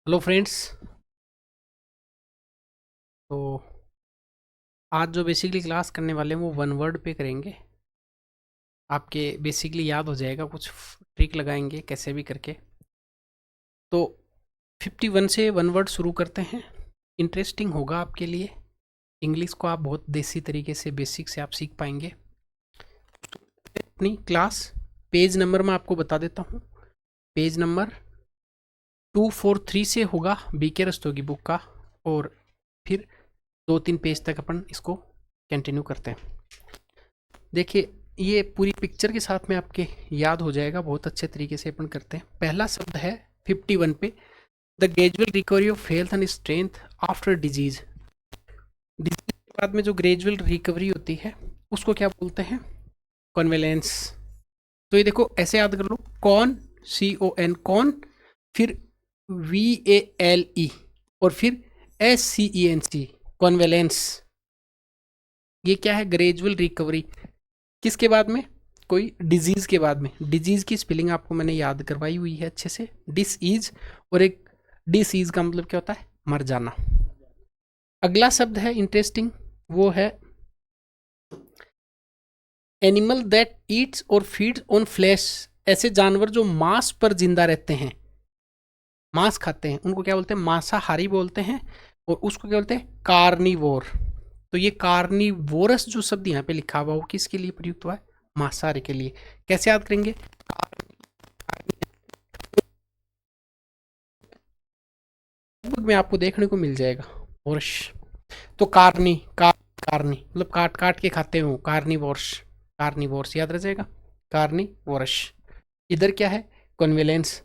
Hello friends. तो आज जो बेसिकली क्लास करने वाले हैं वो वन वर्ड पे करेंगे। आपके बेसिकली याद हो जाएगा, कुछ ट्रिक लगाएंगे कैसे भी करके। तो 51 से वन वर्ड शुरू करते हैं। इंटरेस्टिंग होगा आपके लिए। इंग्लिश को आप बहुत देसी तरीके से बेसिक से आप सीख पाएंगे। अपनी क्लास पेज नंबर मैं आपको बता देता हूँ। पेज नंबर 243 से होगा बीके रस्तों की बुक का, और फिर 2-3 पेज तक अपन इसको कंटिन्यू करते हैं। देखिए, ये पूरी पिक्चर के साथ में आपके याद हो जाएगा, बहुत अच्छे तरीके से अपन करते हैं। पहला शब्द है 51 पे, the gradual recovery of health and strength after disease. Disease के बाद में जो ग्रेजुअल रिकवरी होती है उसको क्या बोलते हैं? कॉन्वेलेंस। तो ये देखो, ऐसे याद कर लो, कॉन, CON कॉन, फिर VALE, और फिर SCENC कॉन्वेलेंस। ये क्या है? Gradual recovery. किसके बाद में? कोई डिजीज के बाद में। डिजीज की स्पेलिंग आपको मैंने याद करवाई हुई है अच्छे से, डिसईज। और एक डिसीज का मतलब क्या होता है? मर जाना। अगला शब्द है इंटरेस्टिंग, वो है एनिमल दैट ईट्स और फीड्स ऑन फ्लैश। ऐसे जानवर जो मांस पर जिंदा रहते हैं, मांस खाते हैं, उनको क्या बोलते हैं? मांसाहारी बोलते हैं। और उसको क्या बोलते हैं? कार्निवोर। तो ये कार्निवोरस जो शब्द यहाँ पे लिखा हुआ वो किसके लिए प्रयुक्त हुआ है? मांसाहारी के लिए। कैसे याद करेंगे? में आपको देखने को मिल जाएगा वर्ष। तो कार्नी मतलब काट काट के खाते हो, कार्निवोर्स। कार्निवोर्स याद रह जाएगा, कार्निवोरस। इधर क्या है? कन्वेलेंस।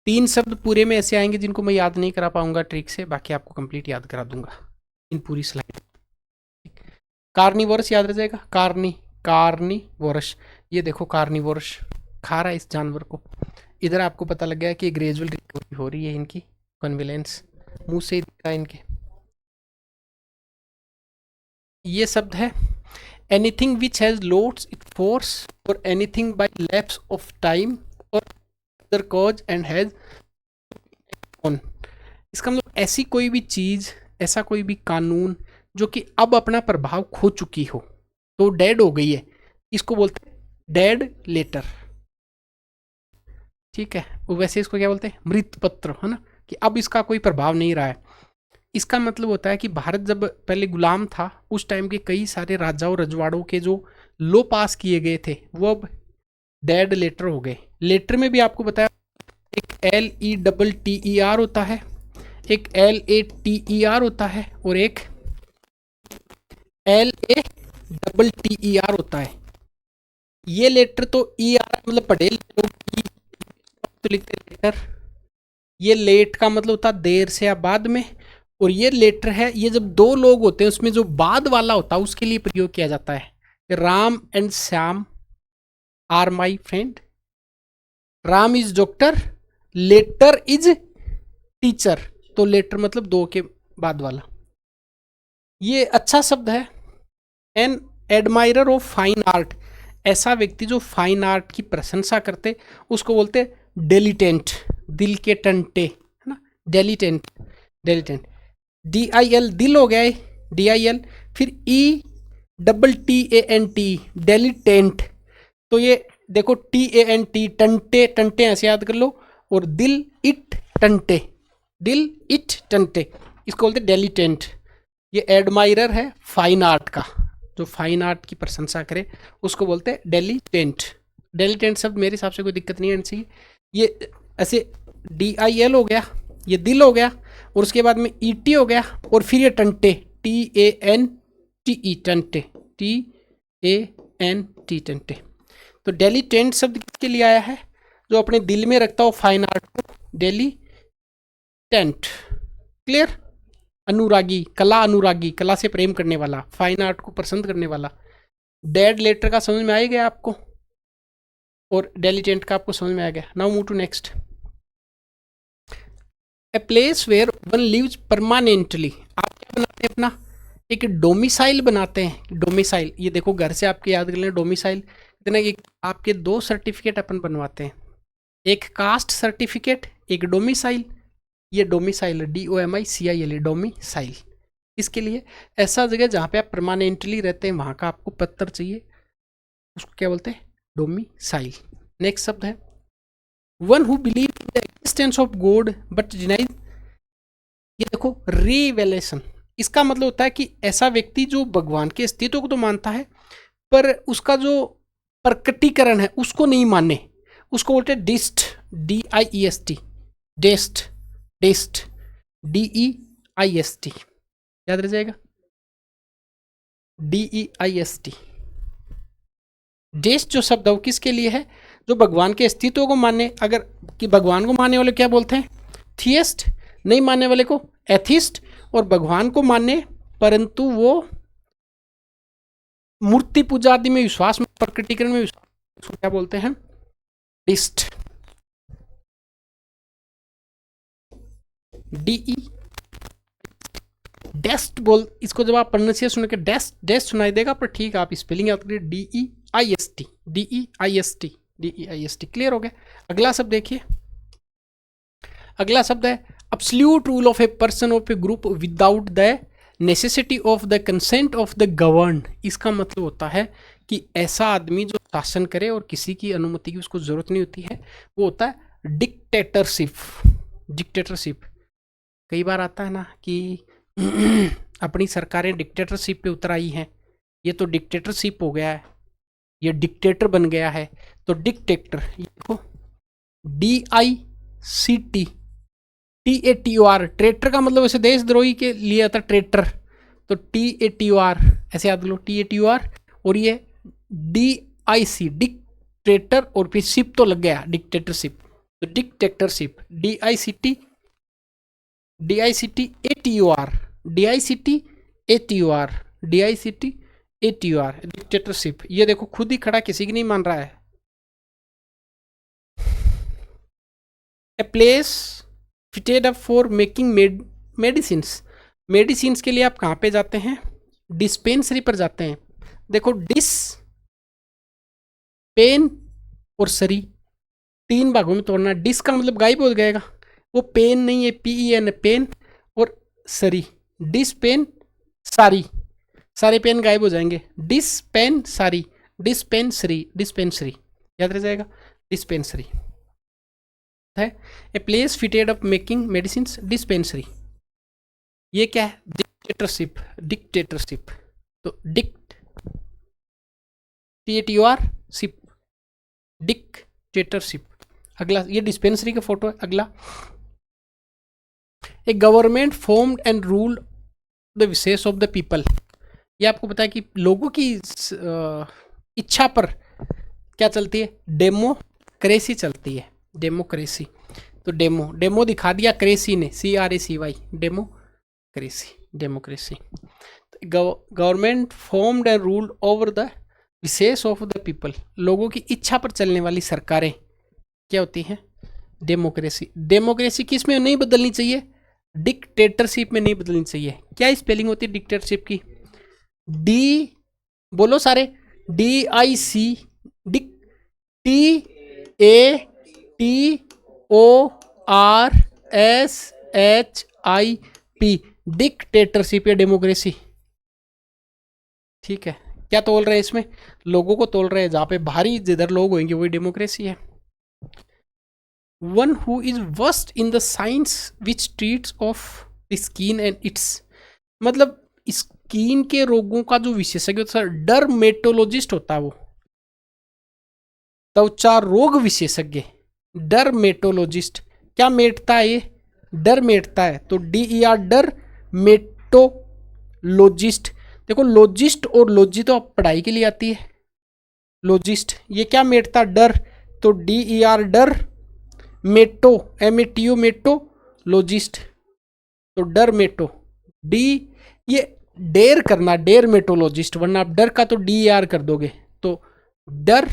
3 शब्द पूरे में ऐसे आएंगे जिनको मैं याद नहीं करा पाऊंगा ट्रिक से, बाकी आपको कंप्लीट याद करा दूंगा इन पूरी स्लाइड। कार्निवोरस याद रह जाएगा, कार्निवोरस। ये देखो, कार्निवोरस खा रहा है इस जानवर को। इधर आपको पता लग गया कि ग्रेजुअल रिकवरी हो रही है इनकी, कन्वेलेंस। मुंह से ही दिख रहा है इनके। ये शब्द है anything which has loads it force, or anything by lapse of time or other cause and has on. इसका मतलब ऐसी कोई भी चीज, ऐसा कोई भी कानून जो कि अब अपना प्रभाव खो चुकी हो, तो डेड हो गई है, इसको बोलते हैं डेड लेटर। ठीक है। वो वैसे इसको क्या बोलते हैं? मृत पत्र, है ना, कि अब इसका कोई प्रभाव नहीं रहा है। इसका मतलब होता है कि भारत जब पहले गुलाम था, उस टाइम के कई सारे राजाओं रजवाड़ों के जो लो पास किए गए थे वो अब डेड लेटर हो गए। लेटर में भी आपको बताया, एक LETTER होता है, एक LATER होता है, और एक LATTER होता है। ये लेटर तो ER मतलब पटेल लोग तो लिखते हैं लेटर। ये लेट का मतलब होता है देर से या बाद में। और ये लेटर है, ये जब दो लोग होते हैं उसमें जो बाद वाला होता है उसके लिए प्रयोग किया जाता है। Ram and Shyam are my friend. Ram is doctor, latter is teacher. तो लेटर मतलब दो के बाद वाला। ये अच्छा शब्द है। An admirer of fine art. ऐसा व्यक्ति जो फाइन आर्ट की प्रशंसा करते, उसको बोलते डेलिटेंट, दिल के टंटे, है ना, डेलिटेंट। डेलिटेंट, DIL दिल हो गया है, DIL। फिर ETTANT डेलिटेंट। तो ये देखो, TANT टंटे, टंटे ऐसे याद कर लो। और दिल इट टंटे, दिल इट टंटे, इसको बोलते डेलिटेंट। ये एडमायरर है फाइन आर्ट का, जो फाइन आर्ट की प्रशंसा करे उसको बोलते हैं डेलिटेंट। डेलिटेंट शब्द मेरे हिसाब से कोई दिक्कत नहीं आनी चाहिए। ये ऐसे DIL हो गया, ये दिल हो गया, और उसके बाद में ET हो गया, और फिर ये टंटे, TANTE टंटे, TANT टंटे। तो डेलिटेंट शब्द किसके लिए आया है? जो अपने दिल में रखता हो फाइन आर्ट को, डेलिटेंट। क्लियर? अनुरागी, कला अनुरागी, कला से प्रेम करने वाला, फाइन आर्ट को पसंद करने वाला। डेड लेटर का समझ में आ गया आपको, और डेलिटेंट का आपको समझ में आ गया। Now move to next. A place where one lives permanently. आप क्या बनाते हैं? अपना एक डोमिसाइल बनाते हैं। डोमिसाइल, ये देखो, घर से आपके याद कर लें डोमिसाइल। इतना एक आपके 2 सर्टिफिकेट अपन बनवाते हैं, एक कास्ट सर्टिफिकेट, एक डोमिसाइल। ये डोमिसाइल, DOMICIL, डोमिसाइल। इसके लिए ऐसा जगह जहाँ पे आप परमानेंटली रहते हैं वहाँ का आपको पत्र चाहिए, उसको क्या बोलते हैं, डोमिसाइल। नेक्स्ट शब्द है one who believe in the existence of God but denies, ये देखो रिवेलेशन। इसका मतलब होता है कि ऐसा व्यक्ति जो भगवान के अस्तित्व को तो मानता है पर उसका जो प्रकटीकरण है उसको नहीं माने, उसको बोलते हैं डिस्ट, DIEST, डेस्ट, डेस्ट, DEIST, याद रह जाएगा, DEIST। डेस्ट जो शब्द है वो किसके लिए है, जो भगवान के अस्तित्व को माने। अगर कि भगवान को मानने वाले क्या बोलते हैं, थियस्ट, नहीं मानने वाले को एथिस्ट, और भगवान को माने परंतु वो मूर्ति पूजा आदि में विश्वास में, प्रकटीकरण में विश्वास, उसको क्या बोलते हैं, डिस्ट, DE डेस्ट बोल। इसको जब आप प्रोनाउंसिएशन सुन के डेस्ट डेस्ट सुनाई देगा, पर ठीक है आप स्पेलिंग याद करिए, DEIST, DEIST, DEIST। क्लियर हो गया। अगला शब्द देखिए, अगला शब्द है absolute rule of a person of A group without the necessity of the consent of the govern. इसका मतलब होता है कि ऐसा आदमी जो शासन करे और किसी की अनुमति की उसको जरूरत नहीं होती है, वो होता है डिक्टेटरशिप। डिक्टेटरशिप कई बार आता है ना कि अपनी सरकारें डिक्टेटरशिप पे उतर आई हैं, ये तो डिक्टेटरशिप हो गया है, ये डिक्टेटर बन गया है, तो डिक्टेटर, ये देखो DICT, TATOR, ट्रेटर का मतलब वैसे देशद्रोही के लिए आता है ट्रेटर, तो TATOR ऐसे याद लो, TATOR, और ये DIC, डिक्टेटर, और फिर शिप तो लग गया डिक्टेटरशिप, तो डिक्टेटरशिप, DICT, ATOR, डिक्टेटरशिप। ये देखो खुद ही खड़ा, किसी की नहीं मान रहा है। A place fitted up for making medicines, medicines के लिए आप कहाँ पे जाते हैं, डिस्पेंसरी पर जाते हैं। देखो डिस, पेन और सरी, तीन भागों में तोड़ना। डिस का मतलब गायब हो जाएगा, वो पेन नहीं है, PEN है, पेन, और सरी, डिस पेन सारी, सारे पेन गायब हो जाएंगे, dispensary, dispensary, dispensary, याद रह जाएगा, डिस्पेंसरी है। A place fitted up making medicine, dispensary. ये क्या है, डिक्टेटरशिप, डिक्टेटरशिप, तो TATOR शिप, डिक्टेटरशिप। अगला ये डिस्पेंसरी का फोटो है। अगला a government formed and rule the wishes of the people. ये आपको पता है कि लोगों की इच्छा पर क्या चलती है, डेमोक्रेसी चलती है, डेमोक्रेसी। तो डेमो दिखा दिया क्रेसी ने, CRACY, democracy, democracy. Government formed and ruled over the wishes of the people, लोगों की इच्छा पर चलने वाली सरकारें क्या होती हैं, डेमोक्रेसी। डेमोक्रेसी किस में नहीं बदलनी चाहिए, डिक्टेटरशिप में नहीं बदलनी चाहिए। क्या स्पेलिंग होती है डिक्टेटरशिप की, डी, बोलो सारे, DIC, डिक, TATORSHIP, डिक्टेटरशिप या डेमोक्रेसी। ठीक है, क्या तोल रहे हैं इसमें, लोगों को तोल रहे हैं, जहां पे भारी जिधर लोग होंगे वही डेमोक्रेसी है। One who is worst in the science which treats of skin and it's, मतलब स्किन के रोगों का जो विशेषज्ञ होता है, डर्मेटोलॉजिस्ट होता है वो, त्वचा रोग विशेषज्ञ, डर्मेटोलॉजिस्ट। क्या मेटता है ये, डर मेटता है, तो DER, डर्मेटोलॉजिस्ट। देखो लॉजिस्ट और लॉजी तो पढ़ाई के लिए आती है, लॉजिस्ट। ये क्या मेटता, डर, तो DER, डर, मेटो, MATO, मेटोलॉजिस्ट, तो डर मेटो, डी, ये डेर करना, डेर मेटोलॉजिस्ट, वरना आप डर का तो DER कर दोगे, तो डर,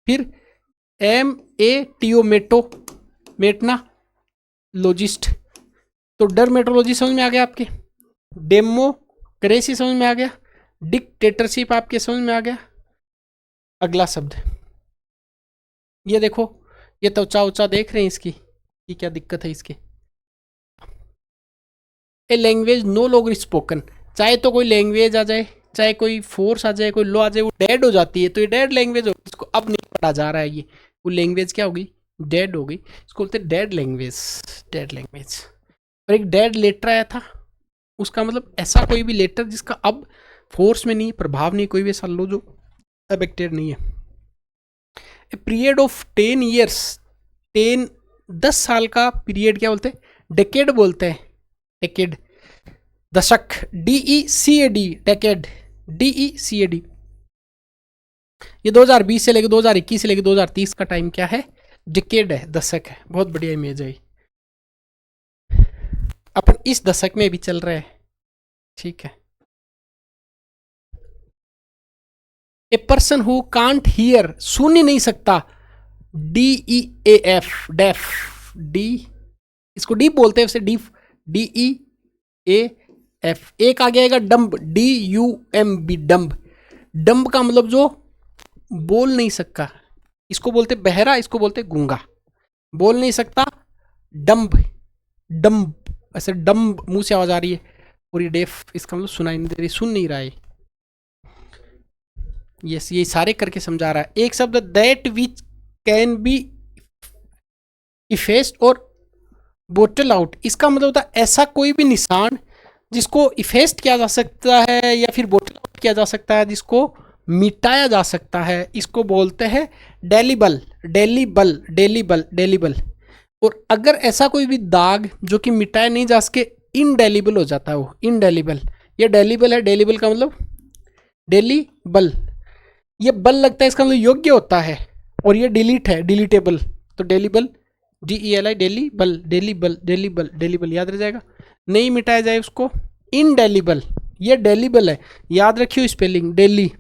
फिर MATO, मेटो, मेटना, लॉजिस्ट, तो डर्मेटोलॉजी समझ में आ गया आपके, डेमोक्रेसी समझ में आ गया, डिक्टेटरशिप आपके समझ में आ गया। अगला शब्द, ये देखो, ये त्वचा उचा देख रहे हैं इसकी, कि क्या दिक्कत है इसके, a language no longer spoken, चाहे तो कोई लैंग्वेज आ जाए, चाहे कोई फोर्स आ जाए, कोई लॉ आ जाए, वो डेड हो जाती है, तो ये डेड लैंग्वेज होगी, इसको अब नहीं पढ़ा जा रहा है, ये वो लैंग्वेज क्या होगी, डेड होगी, इसको बोलते हैं डेड लैंग्वेज, डेड लैंग्वेज। और एक डेड लेटर आया था, उसका मतलब ऐसा कोई भी लेटर जिसका अब फोर्स में नहीं, प्रभाव नहीं, कोई भी ऐसा लो जो अफेक्टेड नहीं है। ए पीरियड ऑफ 10 ईयर्स, 10 साल का पीरियड क्या बोलते हैं, डेकेड बोलते हैं, डेकेड, दशक, DECAD, डेकेड, DECAD। ये 2020 से लेकर 2021 से लेकर 2030 का टाइम क्या है, डिकेड है, दशक है। बहुत बढ़िया इमेज है, अपन इस दशक में भी चल रहे हैं, ठीक है। A person who can't hear, सुन ही नहीं सकता, DEAF, डेफ, डी, इसको डीप बोलते हैं, उसे डीप, DEAF। एक आगे आएगा डम्ब, DUMB, डम्ब, डम्ब का मतलब जो बोल नहीं सकता, इसको बोलते बहरा, इसको बोलते गूंगा, बोल नहीं सकता, डम्ब, डम्ब, ऐसे डम्ब मुंह से आवाज आ रही है, और ये डेफ, इसका मतलब सुनाई नहीं दे रही, सुन नहीं रहा है। यस, ये सारे करके समझा रहा है। एक शब्द that which can B effaced और बोटल आउट, इसका मतलब होता है ऐसा कोई भी निशान जिसको इफेस्ट किया जा सकता है या फिर बोटल आउट किया जा सकता है, जिसको मिटाया जा सकता है, इसको बोलते हैं डेलीबल, डेलीबल, डेलीबल, डेलीबल। और अगर ऐसा कोई भी दाग जो कि मिटाया नहीं जा सके, इनडेलीबल हो जाता है वो, इनडेलीबल। ये डेलीबल है, डेलीबल का मतलब डेलीबल, ये बल लगता है, इसका मतलब योग्य होता है, और ये डिलीट है, डिलीटेबल, तो डेलीबल, DELI, डेलीबल, डेलीबल, डेलीबल, डेलीबल, याद रह जाएगा। नहीं मिटाया जाए उसको, इनडेलीबल, ये डेलीबल है, याद रखियो स्पेलिंग, डेली।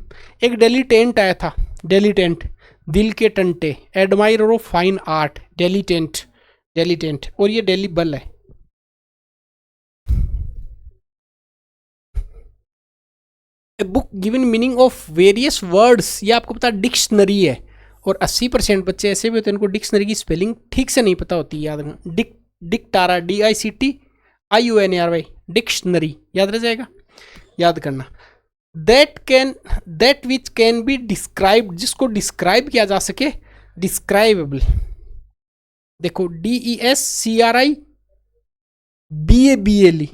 एक डेलीटेंट आया था, डेलीटेंट, दिल के टंटे, admirer of fine art, dilettante, डेलीटेंट, और ये डेलीबल है। A book given meaning of various words, ये आपको पता डिक्शनरी है, और 80% बच्चे ऐसे भी होते हैं उनको डिक्शनरी की स्पेलिंग ठीक से नहीं पता होती, याद रखना, डिक्टारा, DICTIUNARY, डिक्शनरी, याद रह जाएगा, याद करना। That which can be describe, जिसको डिस्क्राइब किया जा सके, डिस्क्राइबेबल, देखो DESCRIBABLE,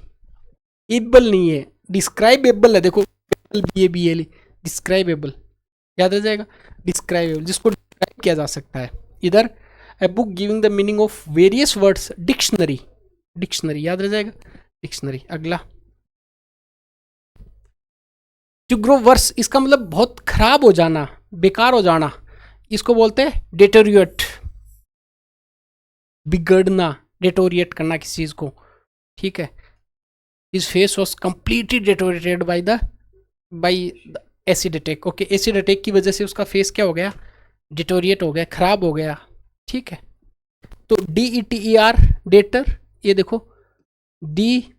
एबल नहीं है, डिस्क्राइबेबल है, देखो BABLE, डिस्क्राइबेबल, याद आ जाएगा, डिस्क्राइबेबल, जिसको डिस्क्राइब किया जा सकता है। इधर ए book giving the meaning of various words, dictionary, dictionary, याद रह जाएगा, डिक्शनरी। अगला टू ग्रो वर्स, इसका मतलब बहुत खराब हो जाना, बेकार हो जाना, इसको बोलते हैं डेटोरिएट, बिगड़ना, डेटोरिएट करना किसी चीज को, ठीक है। His face was completely deteriorated by acid attack, okay, acid attack की वजह से उसका फेस क्या हो गया, डिटोरिएट हो गया, खराब हो गया, ठीक है। तो DETER, डेटर, ये देखो DETER,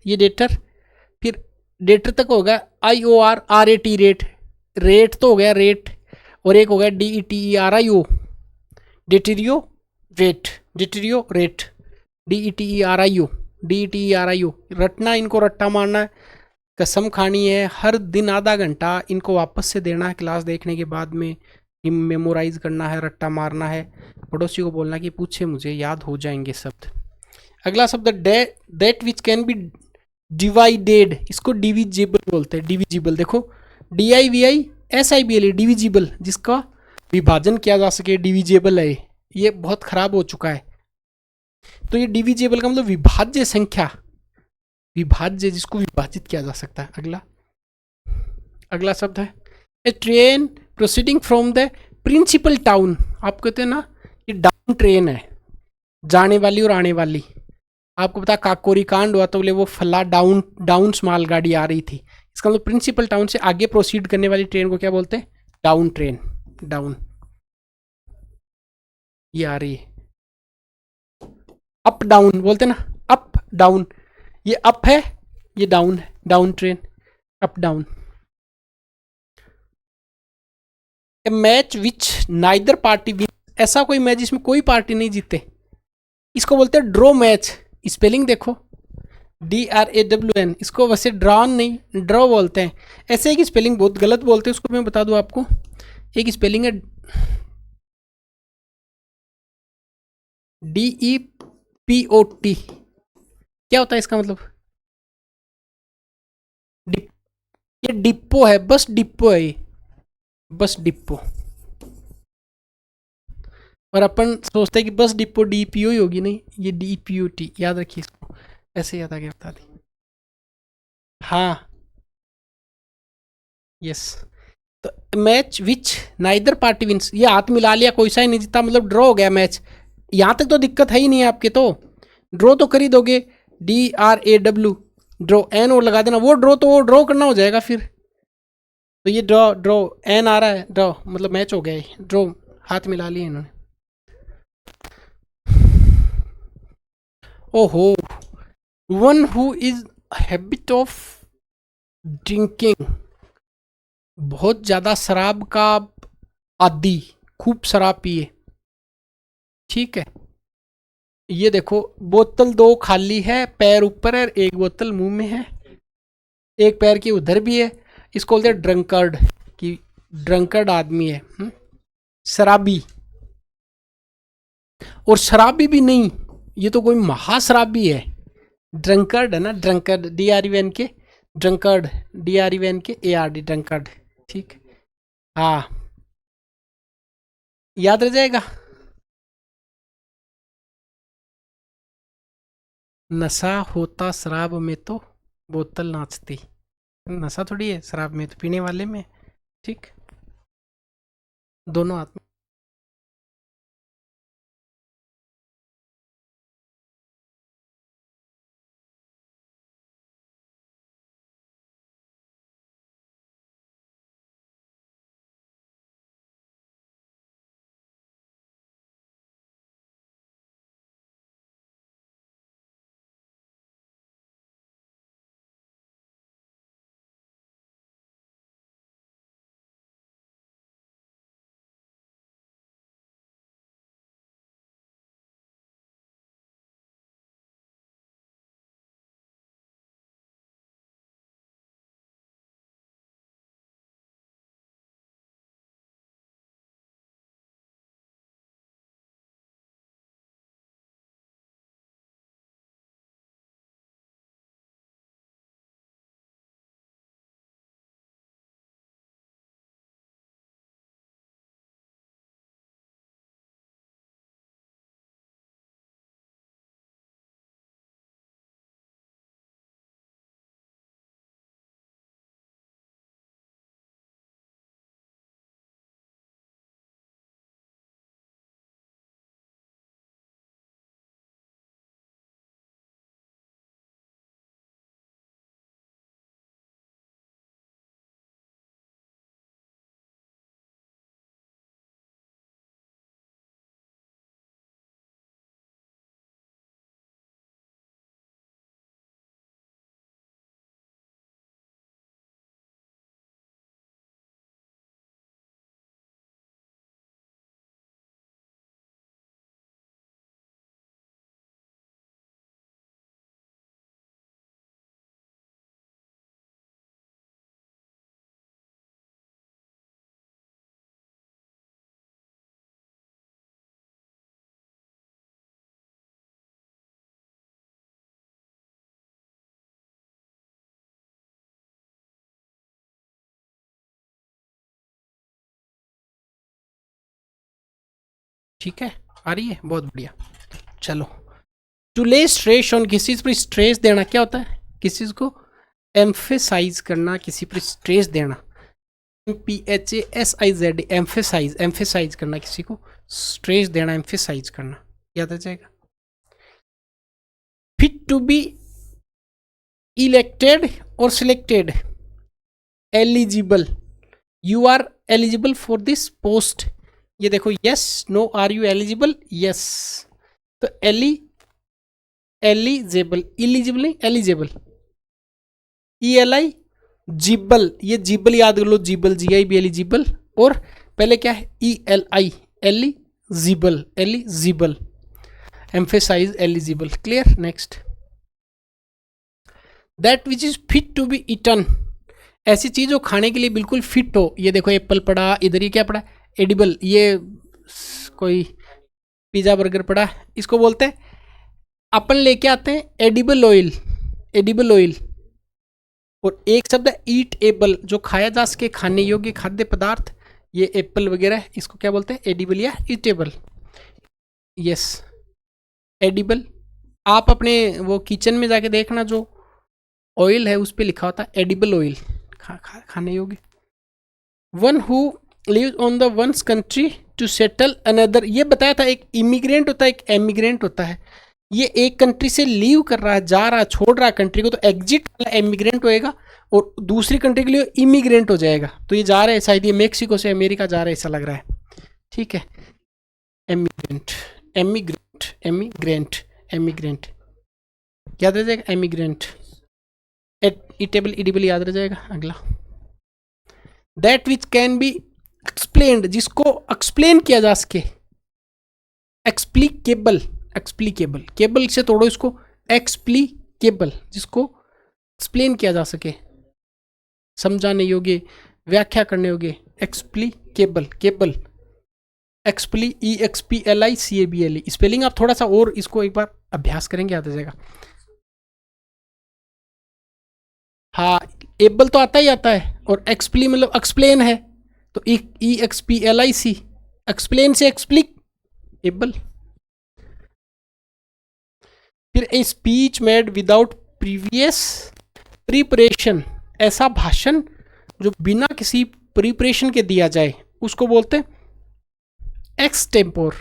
ये डेटर, फिर डेटर तक हो गया IOR, RAT, रेट, रेट तो हो गया रेट, और एक हो गया DETERIO, डेटेरियो रेट, डेटेरियो रेट, DETERIO, रटना, इनको रट्टा मारना है, कसम खानी है, हर दिन आधा घंटा इनको वापस से देना है क्लास देखने के बाद में, मेमोराइज करना है, रट्टा मारना है, पड़ोसी को बोलना कि पूछे मुझे, याद हो जाएंगे शब्द। अगला शब्द that which can B divided, इसको डिविजिबल बोलते हैं, डिविजिबल, देखो DIVISIBLE, डिविजिबल, जिसका विभाजन किया जा सके, डिविजिबल है, ये बहुत खराब हो चुका है। तो ये डिविजिबल का मतलब विभाज्य संख्या, विभाज्य, जिसको विभाजित किया जा सकता है। अगला शब्द है a train proceeding from the principal town, आप कहते हैं ना ये डाउन ट्रेन है, जाने वाली और आने वाली। आपको पता काकोरी कांड हुआ तो बोले वो फला डाउन स्मॉल गाड़ी आ रही थी, इसका मतलब प्रिंसिपल टाउन से आगे प्रोसीड करने वाली ट्रेन को क्या बोलते हैं, डाउन ट्रेन, डाउन, ये आ रही है। अप डाउन बोलते ना, अप डाउन, ये अप है, ये डाउन है, down train, up down. A match which neither party win, ऐसा कोई मैच जिसमें कोई पार्टी नहीं जीते, इसको बोलते हैं ड्रॉ मैच, स्पेलिंग देखो, DRAWN, इसको वैसे ड्रॉन नहीं ड्रॉ बोलते हैं। ऐसे एक स्पेलिंग बहुत गलत बोलते हैं, उसको मैं बता दूं आपको। एक स्पेलिंग है DEPOT, क्या होता है इसका मतलब? डिप, ये डिप्पो है, बस डिप्पो है ये, बस डिप्पो। और अपन सोचते हैं कि बस डिप्पो DPO ही होगी, नहीं, ये DPOT, याद रखिए इसको, ऐसे याद आ गया, बता दी। हाँ, यस। तो match which neither party wins, ये हाथ मिला लिया, कोई सा ही नहीं जीता, मतलब ड्रॉ हो गया मैच। यहाँ तक तो दिक्कत है ही नहीं है आपके, तो ड्रॉ तो कर ही दोगे। DRAW, ड्रॉ, एन और लगा देना, वो ड्रॉ तो वो ड्रॉ करना हो जाएगा फिर। तो ये ड्रॉ ड्रॉ एन आ रहा है, ड्रॉ मतलब मैच हो गया है, ड्रॉ, हाथ मिला लिए इन्होंने। ओहो, one who is habit of drinking, बहुत ज़्यादा शराब का आदी, खूब शराब पिए, ठीक है। ये देखो, बोतल दो खाली है, पैर ऊपर है, एक बोतल मुंह में है, एक पैर की उधर भी है। इसको बोलते हैं ड्रंकर्ड, कि ड्रंकर्ड आदमी है, शराबी। और शराबी भी नहीं, ये तो कोई महाशराबी है। ड्रंकर्ड है ना, ड्रंकर्ड, DREN के, ड्रंकर्ड, DREN के ARD, ड्रंकर्ड, ठीक। हाँ, याद रह जाएगा। नशा होता शराब में तो बोतल नाचती, नशा थोड़ी है शराब में, तो पीने वाले में, ठीक, दोनों हाथ में। ठीक है, आ रही है, बहुत बढ़िया। चलो, टू ले स्ट्रेस ऑन, किसी चीज़ पर स्ट्रेस देना क्या होता है? किसी चीज़ को एम्फेसाइज करना, किसी पर स्ट्रेस देना, PHASIZ, एम्फेसाइज, एम्फेसाइज करना, किसी को स्ट्रेस देना, एम्फेसाइज करना, याद आ जाएगा। फिट टू बी इलेक्टेड और selected, eligible, you are eligible for this post, ये देखो, yes no, are you eligible, yes. तो एलिजिबल, इलिजिबल नहीं, एलिजिबल, ELI, जिबल, ये जिबल याद कर लो, जिबल, GIB, एलिजिबल। और पहले क्या है, ELI, eligible, eligible. Emphasise eligible, clear. Next, that which is fit to be eaten, ऐसी चीज जो खाने के लिए बिल्कुल फिट हो। ये देखो एप्पल पड़ा इधर, ये क्या पड़ा, एडिबल, ये कोई पिज्जा बर्गर पड़ा, इसको बोलते हैं, अपन लेके आते हैं एडिबल ऑयल, एडिबल ऑयल। और एक शब्द है ईट एबल, जो खाया जा सके, खाने योग्य खाद्य पदार्थ, ये एप्पल वगैरह, इसको क्या बोलते हैं, एडिबल या ईटेबल। Yes, edible. आप अपने वो किचन में जाके देखना, जो ऑयल है उस पर लिखा होता है एडिबल ऑयल, खाने योग्य। One who lives on the one's country to settle another, ये बताया था, एक इमिग्रेंट होता है, एक एमिग्रेंट होता है। ये एक कंट्री से लीव कर रहा है, जा रहा है, छोड़ रहा है कंट्री को, तो एग्जिट वाला एमिग्रेंट होएगा, और दूसरी कंट्री के लिए इमिग्रेंट हो जाएगा। तो ये जा रहे हैं, शायद ये मेक्सिको से अमेरिका जा रहे हैं, ऐसा लग रहा है, ठीक है। एमिग्रेंट, एमिग्रेंट, एमिग्रेंट, एमिग्रेंट याद रह जाएगा, एमिग्रेंट। ईटेबल, इडिबल याद रह जाएगा। अगला, that which can be explained, जिसको एक्सप्लेन किया जा सके, एक्सप्लीकेबल, एक्सप्लीकेबल, केबल से तोड़ो इसको, एक्सप्लीकेबल, जिसको एक्सप्लेन किया जा सके, समझाने योग्य, व्याख्या करने योग्य, एक्सप्लीकेबल, केबल, एक्सप्ली, EXPLICABLE। स्पेलिंग आप थोड़ा सा और इसको एक बार अभ्यास करेंगे, याद आ जाएगा। हाँ, एबल तो आता ही आता है, और एक्सप्ली मतलब एक्सप्लेन है, तो EXPLIC, एक्सप्लेन से एक्सप्लिक एबल। फिर ए speech made without previous preparation, ऐसा भाषण जो बिना किसी प्रिपरेशन के दिया जाए, उसको बोलते हैं एक्सटेम्पोर,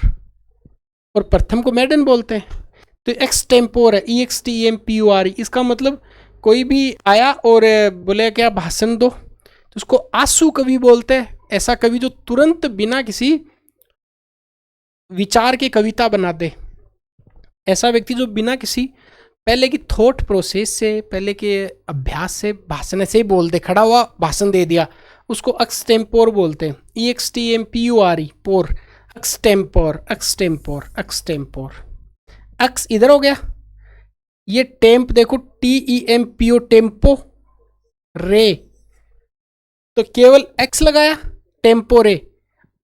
और प्रथम को मैडन बोलते हैं। तो एक्सटेम्पोर है, EXTEMPORE, इसका मतलब कोई भी आया और बोले क्या भाषण दो, तो उसको आंसू कवि बोलते हैं। ऐसा कवि जो तुरंत बिना किसी विचार के कविता बना दे, ऐसा व्यक्ति जो बिना किसी पहले की थॉट प्रोसेस से, पहले के अभ्यास से भाषण ऐसे ही बोल दे, खड़ा हुआ भाषण दे दिया, उसको एक्सटेम्पोर बोलते हैं। EXTEMPORE, पोर, एक्सटेम्पोर, एक्सटेम्पोर, एक्सटेम्पोर। एक्स इधर हो गया, ये टेम्प देखो, TEMPO, टेम्पो रे, तो केवल एक्स लगाया, tempo re,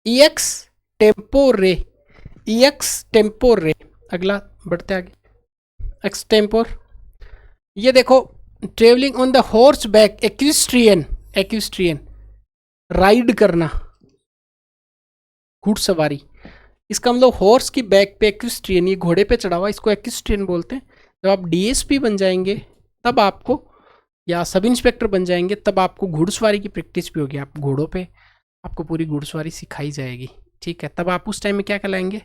EX tempo re, EX tempo re. अगला बढ़ते आगे, एक्सटेम्पोर। ये देखो, travelling on the horseback, equestrian, equestrian, ride करना, घुड़सवारी, इसका मतलब हॉर्स की बैक पे एक्विस्ट्रियन, ये घोड़े पे चढ़ा हुआ, इसको एक्विस्ट्रियन बोलते हैं। जब आप DSP बन जाएंगे तब आपको, या सब इंस्पेक्टर बन जाएंगे तब आपको घुड़सवारी की प्रैक्टिस भी होगी, आप घोड़ों पे आपको पूरी घुड़सवारी सिखाई जाएगी, ठीक है। तब आप उस टाइम में क्या कहलाएंगे,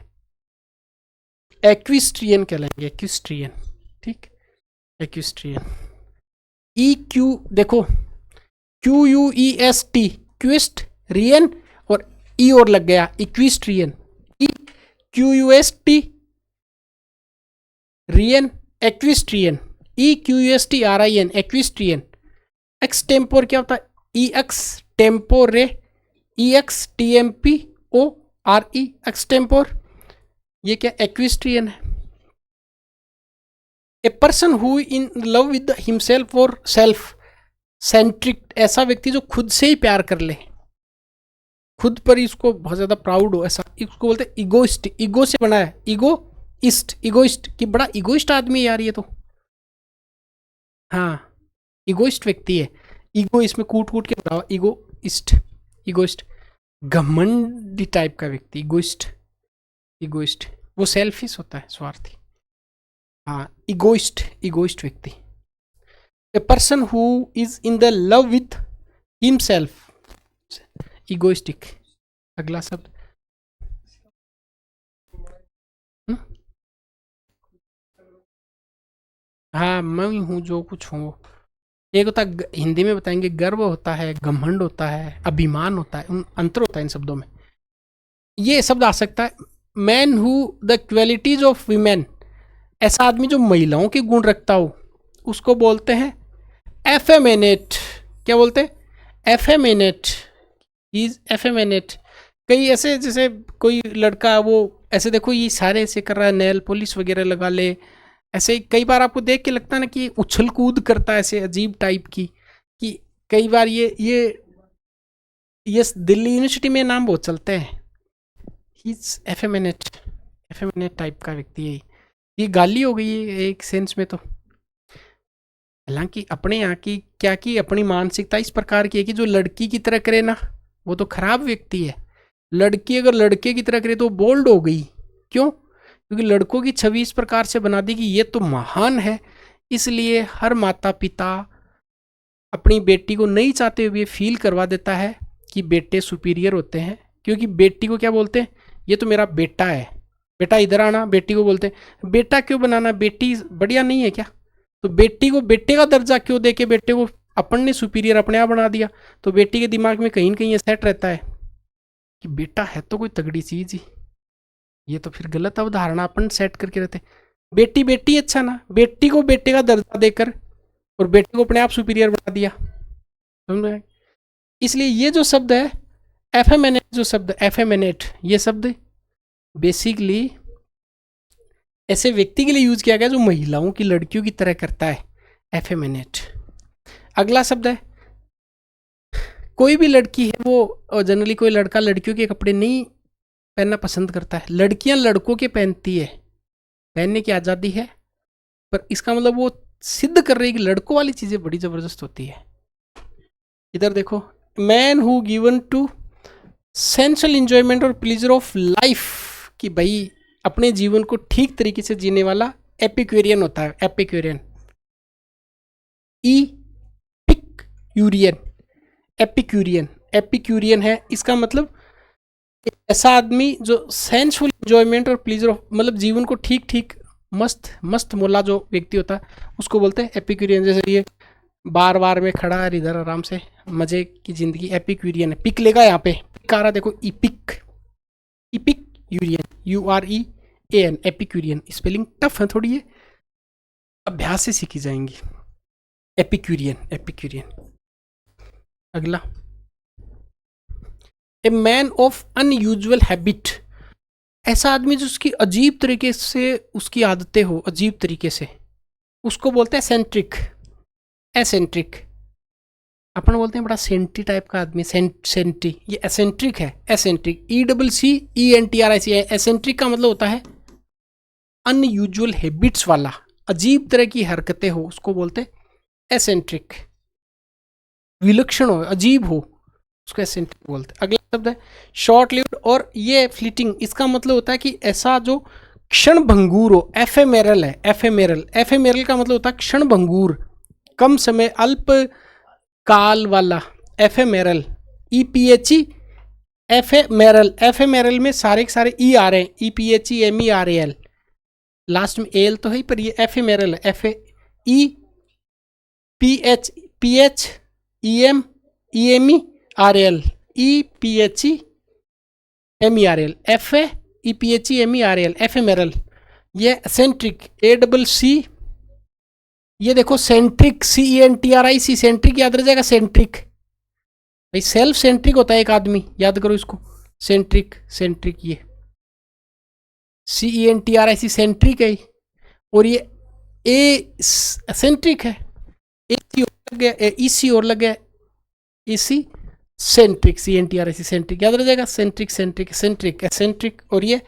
एक्विस्ट्रियन कहलाएंगे, एक्विस्ट्रियन, ठीक, एक्विस्ट्रियन। EQ देखो, QUEST, क्विस्ट रियन, और ई और लग गया, इक्विस्ट्रियन, EQUST रियन, एक्विस्ट्रियन, EQUSTRIN, एक्विस्ट्रियन। एक्सटेम्पोर क्या होता है, EX टेम्पोरे, EXTEMPORE, एक्सटेम्पोर, ये क्या, एक्विस्ट्रियन है। A person who in love with himself और सेल्फ सेंट्रिक, ऐसा व्यक्ति जो खुद से ही प्यार कर ले, खुद पर ही इसको बहुत ज्यादा प्राउड हो, ऐसा, इसको बोलते हैं इगोइस्ट, ईगो से बना है, ईगोइस्ट, ईगोइस्ट, कि बड़ा इगोइस्ट आदमी है यार ये तो, हाँ, इगोइस्ट व्यक्ति है, ईगो इसमें कूट कूट के बताओ, इगोइस्ट, इगोइस्ट, घमंडी टाइप का व्यक्ति, इगोइस्ट, इगोइस्ट, वो सेल्फिश होता है, स्वार्थी, हाँ, इगोइस्ट, इगोइस्ट व्यक्ति। ए person who is in the love with himself, egoistic. अगला शब्द, हाँ, मैं हूँ जो कुछ हूँ। एक होता है, हिंदी में बताएंगे, गर्व होता है, घमंड होता है, अभिमान होता है, अंतर होता है इन शब्दों में। ये शब्द आ सकता है, man who the qualities of women, ऐसा आदमी जो महिलाओं के गुण रखता हो, उसको बोलते हैं एफेमिनेट। क्या बोलते हैं, एफेमिनेट, इज एफेमिनेट। कई ऐसे, जैसे कोई लड़का वो ऐसे देखो ये सारे ऐसे कर रहा है, नेल पॉलिश वगैरह लगा ले, ऐसे कई बार आपको देख के लगता है ना कि उछल कूद करता है ऐसे अजीब टाइप की, कि कई बार ये दिल्ली यूनिवर्सिटी में नाम बहुत चलते हैं, ही एफेमिनेट टाइप का व्यक्ति है ये गाली हो गई है एक सेंस में तो। हालांकि अपने यहाँ की क्या की अपनी मानसिकता इस प्रकार की है कि जो लड़की की तरह करे ना वो तो खराब व्यक्ति है, लड़की अगर लड़के की तरह करे तो बोल्ड हो गई। क्यों? क्योंकि लड़कों की छवि इस प्रकार से बना दी कि ये तो महान है, इसलिए हर माता पिता अपनी बेटी को नहीं चाहते हुए फील करवा देता है कि बेटे सुपीरियर होते हैं। क्योंकि बेटी को क्या बोलते हैं, ये तो मेरा बेटा है, बेटा इधर आना, बेटी को बोलते हैं बेटा क्यों बनाना, बेटी बढ़िया नहीं है क्या? तो बेटी को बेटे का दर्जा क्यों दे के बेटे को अपन ने सुपीरियर अपने आप बना दिया? तो बेटी के दिमाग में कहीं ना कहीं सेट रहता है कि बेटा है तो कोई तगड़ी चीज ही, ये तो फिर गलत अवधारणा अपन सेट करके रहते। बेटी बेटी अच्छा ना, बेटी को बेटे का दर्जा देकर और बेटे को अपने आप सुपीरियर बना दिया, समझ में? इसलिए ये जो शब्द है एफेमिनेट, जो शब्द एफेमिनेट, ये शब्द बेसिकली ऐसे व्यक्ति के लिए यूज किया गया जो महिलाओं की लड़कियों की तरह करता है, एफेमिनेट। अगला शब्द है, कोई भी लड़की है वो जनरली कोई लड़का लड़कियों के कपड़े नहीं पहनना पसंद करता है, लड़कियां लड़कों के पहनती है, पहनने की आज़ादी है, पर इसका मतलब वो सिद्ध कर रही है कि लड़कों वाली चीज़ें बड़ी ज़बरदस्त होती है। इधर देखो, man who given to sensual enjoyment और प्लीजर ऑफ लाइफ, कि भाई अपने जीवन को ठीक तरीके से जीने वाला एपिक्यूरियन होता है, एपिक्यूरियन, एपिक्यूरियन, एपिक्यूरियन, एपिक्यूरियन है, इसका मतलब ऐसा आदमी जो सेंसुअल इंजॉयमेंट और प्लीजर ऑफ, मतलब जीवन को ठीक ठीक मस्त मस्त मोला जो व्यक्ति होता है उसको बोलते हैं एपिक्यूरियन। जैसे ये बार बार में खड़ा है इधर आराम से मजे की जिंदगी, एपिक्यूरियन है। पिक लेगा यहाँ पे, पिक आ रहा देखो, epic, epicurean, UREAN, epicurean. Spelling tough है थोड़ी, ये अभ्यास से सीखी जाएंगी। Epicurean, epicurean. अगला, a man of unusual habit, ऐसा आदमी जो उसकी अजीब तरीके से उसकी आदतें हो, अजीब तरीके से, उसको बोलते हैं सेंट्रिक, एसेंट्रिक। अपन बोलते हैं बड़ा सेंटी टाइप का आदमी, सेंटी, ये एसेंट्रिक है, एसेंट्रिक, ECCENTRIC। एसेंट्रिक का मतलब होता है अनयूजुअल हैबिट्स वाला, अजीब तरह की हरकतें हो, उसको बोलते हैं एसेंट्रिक। विलक्षण हो, अजीब हो, उसको एसेंट्रिक बोलते हैं। अगला शब्द है शॉर्ट लिव्ड और ये फ्लीटिंग, इसका मतलब होता है कि ऐसा जो क्षण भंगुर हो, एफेमेरल है, एफेमेरल। एफेमेरल का मतलब होता है क्षण भंगुर, कम समय, अल्प काल वाला, एफेमेरल, EPHE, एफेमेरल। एफेमेरल में सारे के सारे ई आ रहे हैं, EPHEMERAL, लास्ट में एल तो है पर ये एफेमेरल है, FEPHEMERAL, EPHEMERAL, FEPHEMERAL, एफेमेरल। ये सेंट्रिक, ACC, ये देखो सेंट्रिक, CENTRIC, सेंट्रिक याद रह जाएगा, सेंट्रिक भाई सेल्फ सेंट्रिक होता है एक आदमी, याद करो इसको, सेंट्रिक, सेंट्रिक, ये CENTRIC सेंट्रिक है, और ये सेंट्रिक है, EC और लग गया, EC सेंट्रिक, CENTRIC सेंट्रिक, याद रह जाएगा, सेंट्रिक, सेंट्रिक, सेंट्रिक, एसेंट्रिक। और ये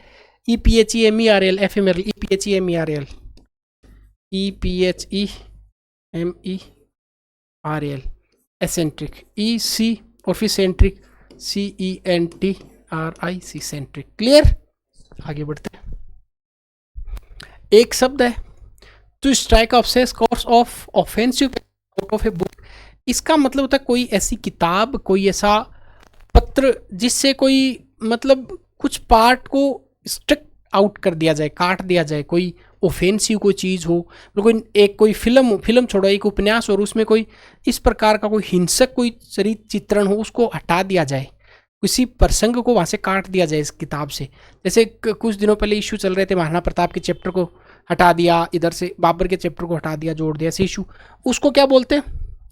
EPHEMERAL, एफेमेरल, EPHEMERAL, EPHEMERAL, eccentric, EC और फिर सेंट्रिक, CENTRIC, सेंट्रिक। क्लियर? आगे बढ़ते हैं। एक शब्द है to strike obsess course of offensive out of a book, इसका मतलब होता है कोई ऐसी किताब, कोई ऐसा पत्र जिससे कोई मतलब कुछ पार्ट को स्ट्रिक आउट कर दिया जाए, काट दिया जाए, कोई ऑफेंसिव कोई चीज़ हो, कोई फिल्म छोड़ो, एक उपन्यास और उसमें कोई इस प्रकार का कोई हिंसक कोई चरित्र चित्रण हो, उसको हटा दिया जाए, किसी प्रसंग को वहाँ से काट दिया जाए इस किताब से। जैसे कुछ दिनों पहले इशू चल रहे थे, महाराणा प्रताप के चैप्टर को हटा दिया, इधर से बाबर के चैप्टर को हटा दिया, जोड़ दिया, ऐसे इशू, उसको क्या बोलते हैं?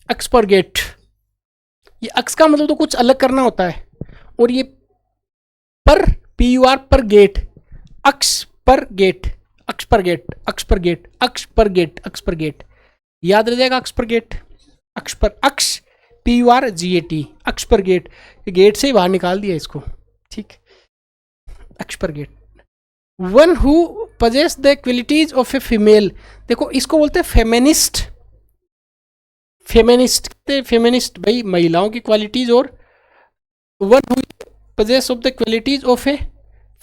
एक्सपर्गेट। ये अक्स का मतलब तो कुछ अलग करना होता है, और ये पर PUR पर गेट, अक्सपर्गेट, अक्सपर्गेट, अक्सपर्गेट, अक्सपर्गेट, अक्सपर्गेट, याद रह जाएगा अक्सपर्गेट, अक्स PURGAT, अक्सपर्गेट, गेट से ही बाहर निकाल दिया इसको, ठीक, expurgate. One who possesses the qualities of a female, देखो इसको बोलते हैं फेमिनिस्ट, फेमिनिस्ट कहते हैं, फेमिनिस्ट भाई महिलाओं की क्वालिटीज, और one who possess of the qualities of a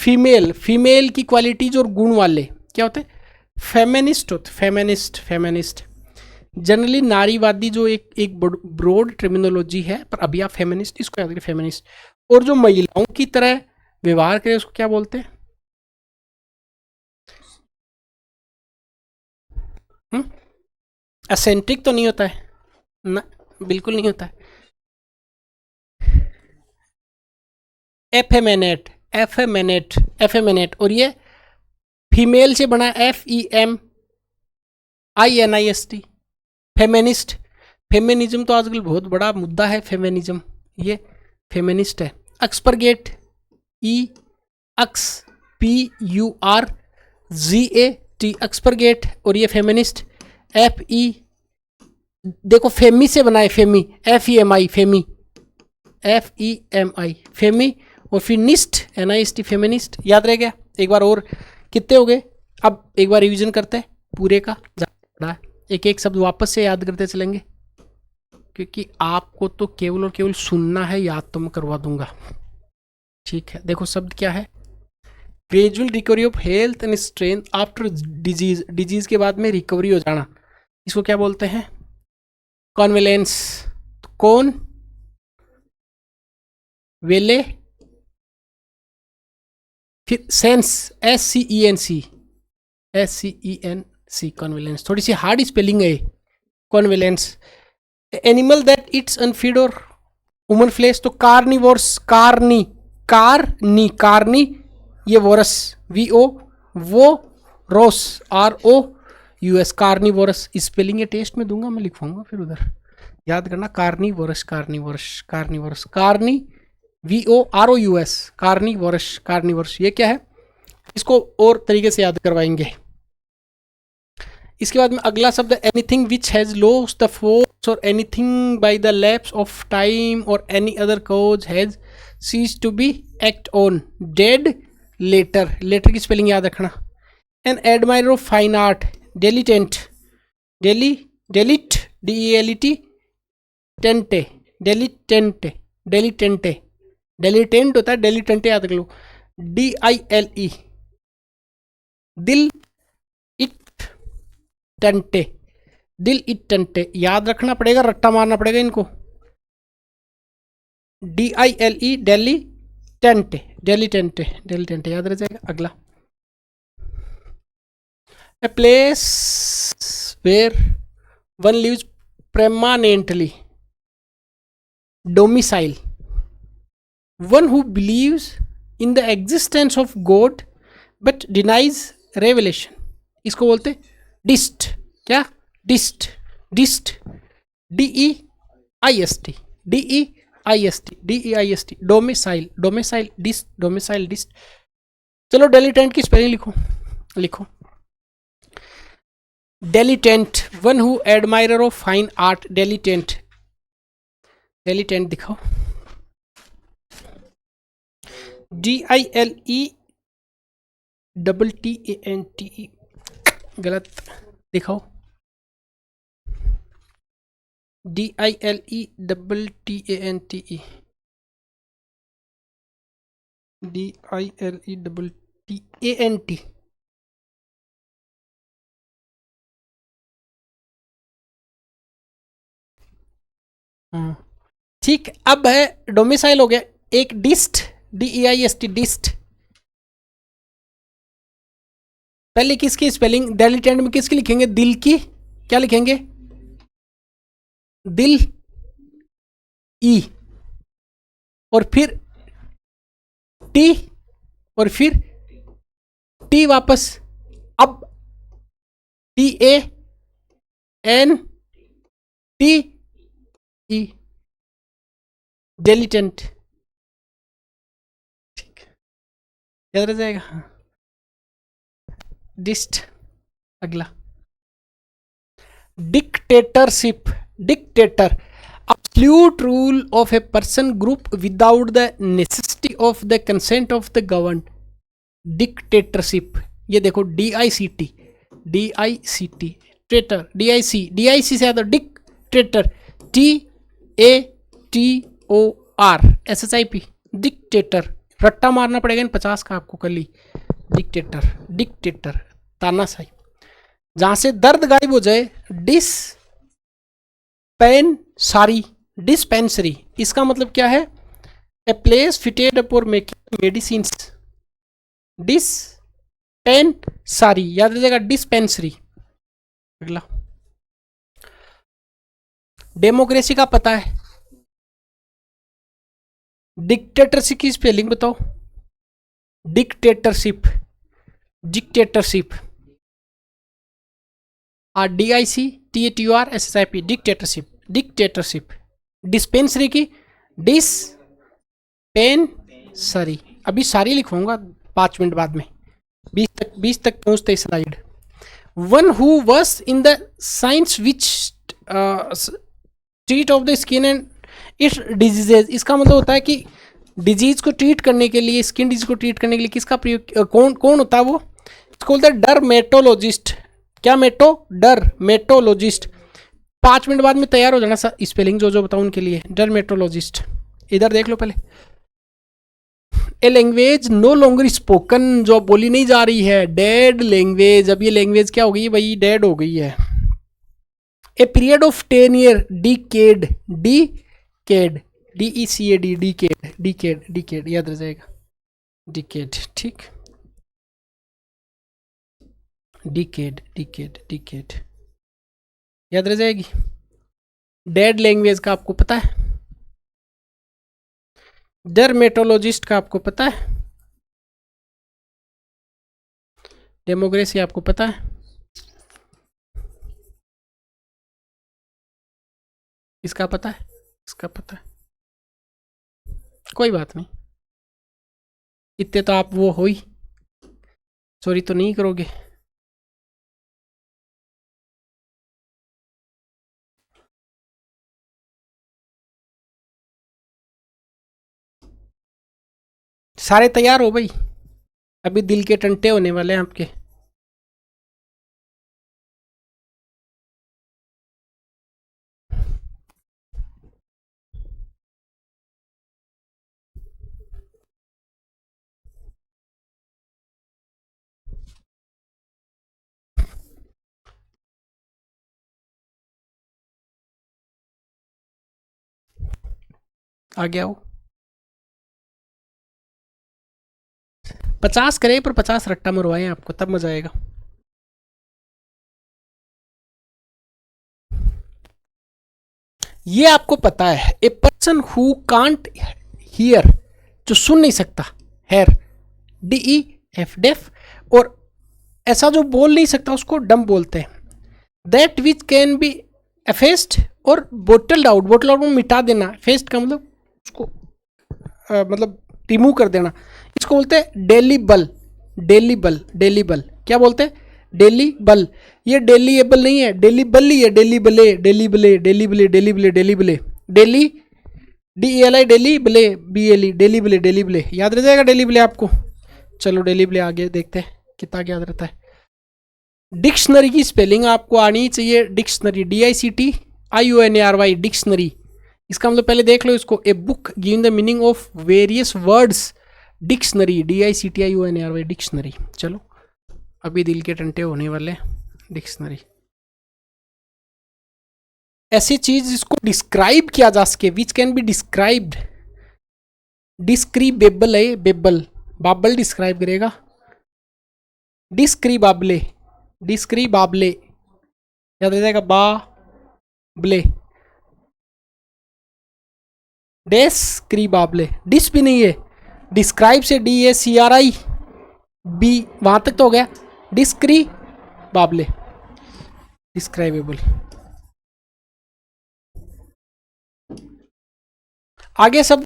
female, female की क्वालिटीज और गुण वाले क्या होते हैं, फेमिनिस्ट होते, फेमिनिस्ट, फेमिनिस्ट। जनरली नारीवादी जो एक ब्रॉड टर्मिनोलॉजी है, पर अभी आप फेमिनिस्ट इसको याद करिए, फेमिनिस्ट। और जो महिलाओं की तरह व्यवहार करे उसको क्या बोलते हैं, एसेंट्रिक तो नहीं होता है ना, बिल्कुल नहीं होता है, एफेमेनेट, एफेमेनेट, एफेमेनेट। और ये फीमेल से बना, FEMINIST, फेमिनिस्ट। फेमिनिज्म तो आजकल बहुत बड़ा मुद्दा है, फेमिनिज्म, ये फेमिनिस्ट है। एक्सपर्गेट, EXPURGAT, एक्सपर्गेट, और ये फेमिनिस्ट, FE, देखो फेमी से बनाए, फेमी, FEMI, फेमी, FEMI, फेमी, और फिर निस्ट, NIST, फेमिनिस्ट। याद रह गया, एक बार और, कितने हो गए, अब एक बार रिवीजन करते हैं पूरे का, एक एक शब्द वापस से याद करते चलेंगे, क्योंकि आपको तो केवल और केवल सुनना है, याद तो मैं करवा दूंगा, ठीक है। देखो शब्द क्या है, gradual recovery of health and strength after disease, disease के बाद में रिकवरी हो जाना, इसको क्या बोलते हैं, कॉन्वेलेंस। कौन वेले, फिर सेंस, SCENC, SCENC, कॉन्वेलेंस, थोड़ी सी हार्ड स्पेलिंग है कॉन्वेलेंस। एनिमल दैट इट्स अनफीड और ह्यूमन फ्लेश, तो कार्निवोर्स, कार्नी, कार्नी, कार्नी, ये वोरस, VO, वो रोस, ROUS, कार्निवोरस। स्पेलिंग या टेस्ट में दूंगा, मैं लिखवाऊंगा फिर उधर, याद करना, carnivorous, carnivorous, carnivorous, Carney, VOROUS, carnivorous, carnivorous. ये क्या है, इसको और तरीके से याद करवाएंगे। इसके बाद में अगला शब्द, anything which has lost the force or anything by the lapse of time or any other cause has cease to be act on, dead letter, letter की स्पेलिंग याद रखना। An admire of fine art, dilettante, डेलिट, DELIT, टेंटे, dilettante, dilettante, dilettante होता है, डेलीटेंटे याद रख लो, DILE, दिल इट टंटे, दिल इट टंटे, याद रखना पड़ेगा, रट्टा मारना पड़ेगा इनको, DILE, dilettante, dilettante, dilettante, याद रह जाएगा। अगला, a place where one lives permanently, domicile, one who believes in the existence of God but denies revelation, इसको बोलते डिस्ट, क्या, deist, deist, DEIST, DEIST, domicile, domicile, deist, domicile, deist. चलो dilettante की spelling लिखो, लिखो, dilettante, one who admirer of fine art, dilettante, dilettante दिखाओ, DILETTANTE, गलत, दिखाओ, DILETTANTE, DILETTANT, ठीक। अब है डोमिसाइल हो गया, एक डिस्ट, DEIST, डिस्ट। पहले किसकी स्पेलिंग, डेलीटेंट में किसकी लिखेंगे, दिल की, क्या लिखेंगे, दिल, ई, और फिर टी, और फिर टी वापस, अब DANTE, डेलीटेंट, ठीक, याद रह जाएगा। डिस्ट। अगला dictatorship, dictator, absolute rule of a person group without the necessity of the consent of the governed, dictatorship. ये देखो DICT, DICT ट्रेटर, DIC से आता डिक्टेटर, TATOR डिक्टेटर। रट्टा मारना पड़ेगा इन 50 का आपको कल ही। डिक्टेटर, डिक्टेटर, तानाशाही। जहां से दर्द गायब हो जाए, डिस्पेंसरी, डिस्पेंसरी इसका मतलब क्या है? A place fitted for making medicines, dispensary, याद रखिएगा डिस्पेंसरी। अगला डेमोक्रेसी का पता है, डिक्टेटरशिप की स्पेलिंग बताओ। Dictatorship, dictatorship, DICTATORSHIP dictatorship, dictatorship. Dispensary की डिस्पेंसरी, अभी सारी लिखवाऊंगा 5 मिनट बाद में, 20 तक पहुंचते slide. One who versed in the science which treat of the skin and its diseases, इसका मतलब होता है कि डिजीज को ट्रीट करने के लिए, स्किन डिजीज को ट्रीट करने के लिए किसका प्रयोग, कौन होता है वो? इसको बोलते हैं डर्मेटोलॉजिस्ट। क्या मेटो? डर्मेटोलॉजिस्ट। 5 मिनट बाद में तैयार हो जाना सर, स्पेलिंग जो बताऊं उनके लिए। डर्मेटोलॉजिस्ट, इधर देख लो पहले। A language no longer spoken, जो बोली नहीं जा रही है, डेड लैंग्वेज। अब ये लैंग्वेज क्या हो गई भाई? डेड हो गई है। A period of 10 year, decade, decade, DECAD, decade, decade, decade, याद रह जाएगा, डिकेड, ठीक। डिकेड, डिकेड, डिकेड, याद रह जाएगी। डेड लैंग्वेज का आपको पता है, डर्मेटोलॉजिस्ट का आपको पता है, डेमोक्रेसी आपको पता है, इसका पता है, इसका पता है, कोई बात नहीं। इतने तो आप वो हो ही, चोरी तो नहीं करोगे। सारे तैयार हो भाई? अभी दिल के टंटे होने वाले हैं आपके। आ गया हो 50 करे पर 50 रट्टा मरवाए आपको, तब मजा आएगा। ये आपको पता है, a person who can't here, जो सुन नहीं सकता, हेयर, DEF डेफ, और ऐसा जो बोल नहीं सकता उसको डम बोलते हैं। दैट विच कैन बी एफेस्ड और बोटल्ड आउट, बोटल आउट में मिटा देना, फेस्ट का मतलब उसको मतलब रिमूव कर देना, इसको बोलते हैं डेलीबल, डेलीबल, डेलीबल। क्या बोलते हैं? डेलीबल। ये डेलीएबल नहीं है, डेलीबल ही है, डेलीबले, डेलीबले, डेलीबले, डेलीबले, डेलीबले, डेली, DELI, डेलीबले, BLE, डेलीबले, डेलीबले, याद रह जाएगा डेलीबले आपको। चलो डेलीबले आगे देखते हैं कितना याद रहता है। डिक्शनरी की स्पेलिंग आपको आनी चाहिए, डिक्शनरी, DICTIONARY, डिक्शनरी। इसका मतलब पहले देख लो इसको, ए book giving the meaning of various words, dictionary, DICTIONARY, dictionary. चलो अभी दिल के टंटे होने वाले, डिक्शनरी। ऐसी चीज जिसको डिस्क्राइब किया जा सके, विच कैन बी डिस्क्राइब्ड, डिस्क्रीबेबल है, बेबल, बाबल डिस्क्राइब करेगा, डिस्क्रीबाबले, डिस्क्रीबाबले, याद रह जाएगा, बाबले, डेस्क्रीबाबले। डिस भी नहीं है, डिस्क्राइब से DACRI B, वहां तक तो हो गया, डिस्क्रीबाबले, डिस्क्राइबेबल। आगे सब,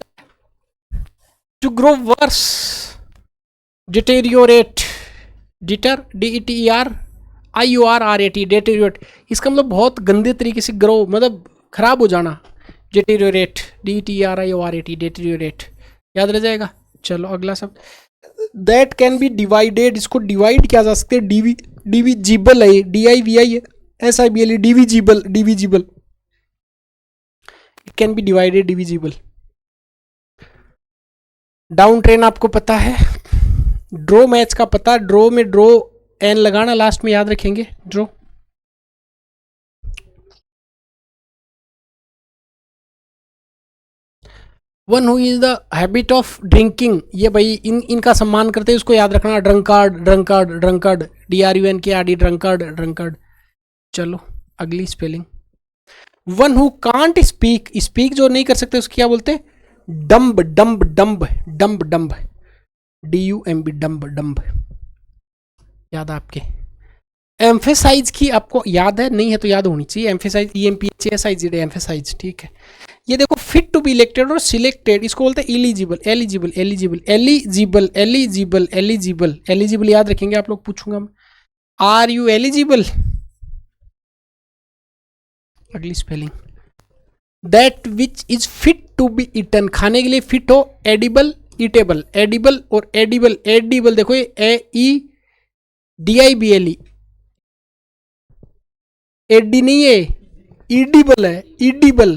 टू ग्रो वर्स, डिटेरियोरेट, डिटर, DETERIORRAT, डेटेरियोरेट। इसका मतलब बहुत गंदे तरीके से ग्रो, मतलब खराब हो जाना, डेटेरियोरेट, DETERIORAT, डेटेरियोरेट, याद रह जाएगा। चलो अगला शब्द, दैट कैन बी डिवाइडेड, इसको डिवाइड किया जा सकता है, डिविजिबल है, DIVISIBLE, divisible, divisible, it can be divided, divisible. Down train आपको पता है, ड्रॉ मैच का पता, ड्रॉ में ड्रॉ एन लगाना लास्ट में, याद रखेंगे draw. One who is the habit of drinking, ये भाई इनका सम्मान करते हैं, उसको याद रखना, drunkard, drunkard, drunkard, DRUNKRD, drunkard, drunkard. चलो अगली spelling, one who can't speak, speak जो नहीं कर सकते उसको क्या बोलते हैं, dumb, dumb, dumb, dumb, dumb, DUMB, dumb, dumb, याद आपके। एम्फेसाइज की आपको याद है, नहीं है तो याद होनी चाहिए, एम्फेसाइज, EMPHASIZ, एम्फेसाइज, ठीक है। ये देखो, फिट टू बी इलेक्टेड और सिलेक्टेड, इसको बोलते हैं eligible, eligible, eligible, eligible, eligible, eligible, eligible, याद रखेंगे आप लोग, पूछूंगा मैं, आर यू एलिजिबल। अगली spelling, that which is fit to be eaten, खाने के लिए फिट हो, एडिबल, ईटेबल, एडिबल और एडिबल, एडिबल देखो ये AEDIBLE, एडी नहीं है, ईडिबल है, ईडिबल,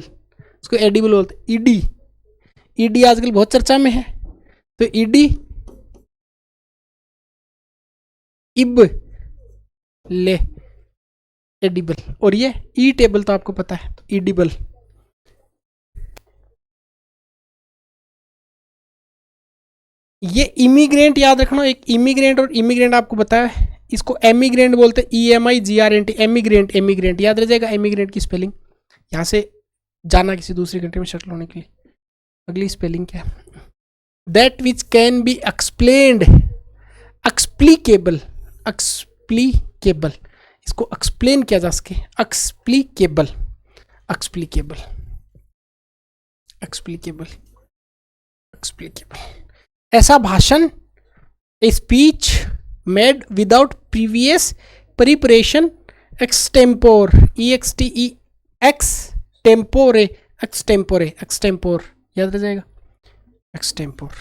उसको एडिबल बोलते, ईडी, ईडी आजकल बहुत चर्चा में है, तो ईडी, इब, ले, एडिबल, और ये ई टेबल तो आपको पता है, तो ईडिबल। ये इमिग्रेंट याद रखना, एक इमिग्रेंट और इमिग्रेंट आपको बताया, इसको एमिग्रेंट बोलते हैं, EMIGRNT, एमिग्रेंट, एमिग्रेंट, याद रह जाएगा एमिग्रेंट की स्पेलिंग, यहाँ से जाना किसी दूसरी कंट्री में सेटल होने के लिए। अगली स्पेलिंग क्या है, that which can be explained, explicable, explicable, इसको एक्सप्लेन किया जा सके, एक्सप्लीकेबल, एक्सप्लीकेबल, एक्सप्लीकेबल, एक्सप्लीकेबल, ऐसा भाषण, a speech made without previous preparation, extempore, EXTE, extempore, extempore, extempore, याद रह जाएगा, एक्सटेम्पोर,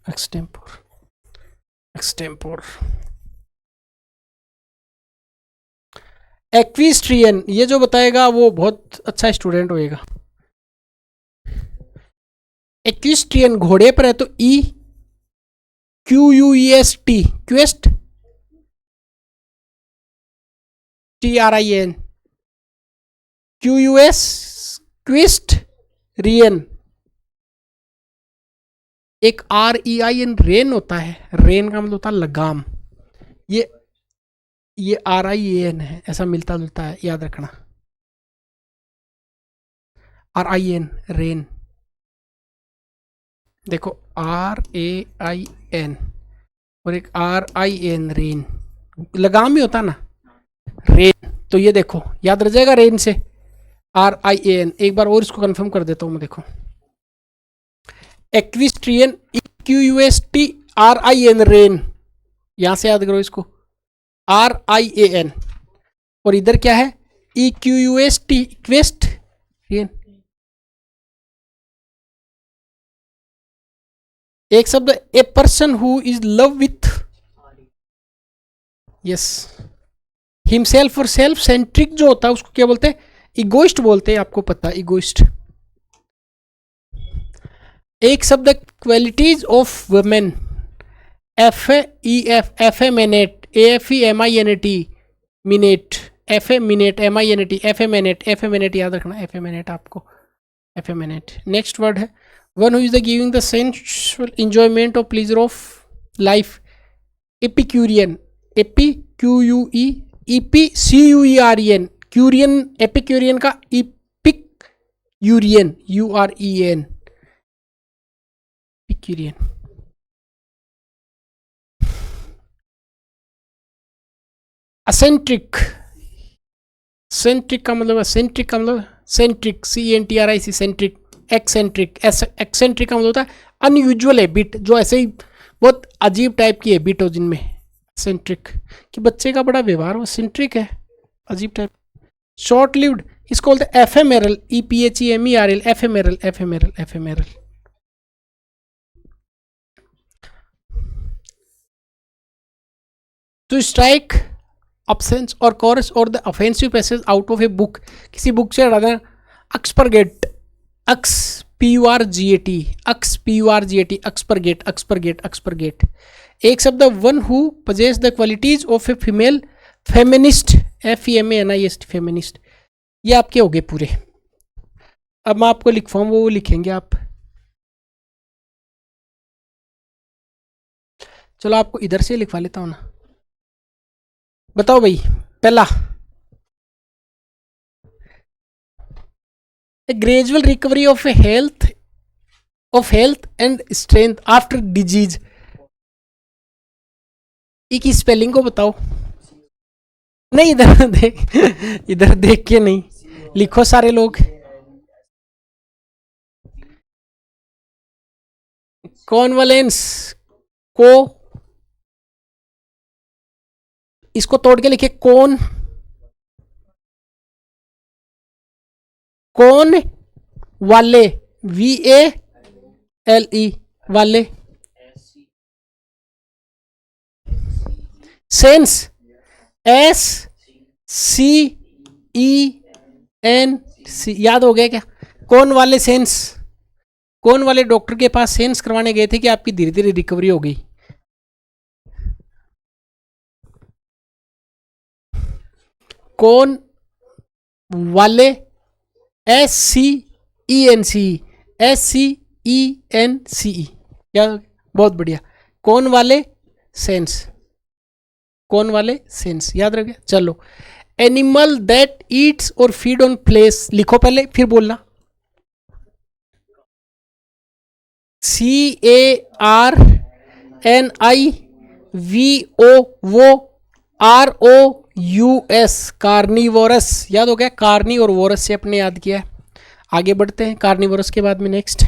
एक्सटेम्पोर, एक्सटेम्पोर। एक्विस्ट्रियन, ये जो बताएगा वो बहुत अच्छा स्टूडेंट होएगा। एक्विस्ट्रियन घोड़े पर है, तो QUEST, क्वेस्ट, TRIN, QUS, क्विस्ट, रियन, एक REIN, रेन होता है, रेन का मतलब होता है लगाम, ये RIAN है, ऐसा मिलता जुलता है, याद रखना, RIN, रेन, देखो RAIN और एक RIN, रेन, लगाम भी होता ना, रेन, तो ये देखो याद रह जाएगा, रेन से RIAN। एक बार और इसको कंफर्म कर देता हूं मैं, देखो, एक्विस्ट्रियन, QUSTRIN, रेन, यहां से याद करो इसको, RIAN, और इधर क्या है, EQUST, क्वेस्ट, रियन। एक शब्द, ए person who is love with, yes, himself और सेल्फ सेंट्रिक जो होता है उसको क्या बोलते हैं, इगोइस्ट बोलते हैं, आपको पता है, इगोइस्ट। एक शब्द, qualities of women, effeminate, AFEMINAT, मिनेट, एफेमिनेट, MINAT, एफेमिनेट, याद रखना, एफेमिनेट आपको, एफेमिनेट। नेक्स्ट वर्ड है, one who is the giving the sensual enjoyment of pleasure of life, epicurean, EPICUREN, क्यूरियन, एपिक्यूरियन का epicurean, UREN, epicurean. Eccentric, centric का मतलब, centric का मतलब, centric, CENTRIC, centric. Eccentric, eccentric का मतलब होता है अनयूजुअल हैबिट, जो ऐसे ही बहुत अजीब टाइप की हैबिट हो जिनमें, सेंट्रिक कि बच्चे का बड़ा व्यवहार वो सेंट्रिक है, अजीब टाइप। शॉर्ट लिव्ड इसको बोलते हैं एफेमेरल, EPHEMERL, एफेमेरल एफेमेरल एफेमेरल। टू स्ट्राइक absence और chorus और the offensive passage out of a book, किसी बुक से हटा देना। एक्सपरगेट, एक्स PURGAT, एक्स PURGAT, एक्सपरगेट एक्सपरगेट एक्सपरगेट। एक शब्द one who possess the qualities of a female feminist, FEMINIST feminist। ये आपके हो गए पूरे। अब मैं आपको लिखवाऊँ वो लिखेंगे आप। चलो आपको इधर से लिखवा लेता हूँ ना। बताओ भाई, पहला ए gradual recovery of health and strength after disease. की स्पेलिंग को बताओ। नहीं इधर देख के नहीं लिखो सारे लोग। कॉन्वलेंस को इसको तोड़ के लिखे कौन वाले, VALE वाले। Sense, SCENC। याद हो गया क्या? कौन वाले सेंस, कौन वाले डॉक्टर के पास सेंस करवाने गए थे कि आपकी धीरे धीरे रिकवरी हो गई। कौन वाले, SCENCE क्या? बहुत बढ़िया। कौन वाले सेंस, कौन वाले सेंस याद रख गया। चलो एनिमल दैट ईट्स और फीड ऑन फ्लेश लिखो पहले फिर बोलना। CARNIVO वो ROUS कार्निवोरस। याद हो गया, कार्नी और वोरस से अपने याद किया है। आगे बढ़ते हैं कार्निवोरस के बाद में नेक्स्ट।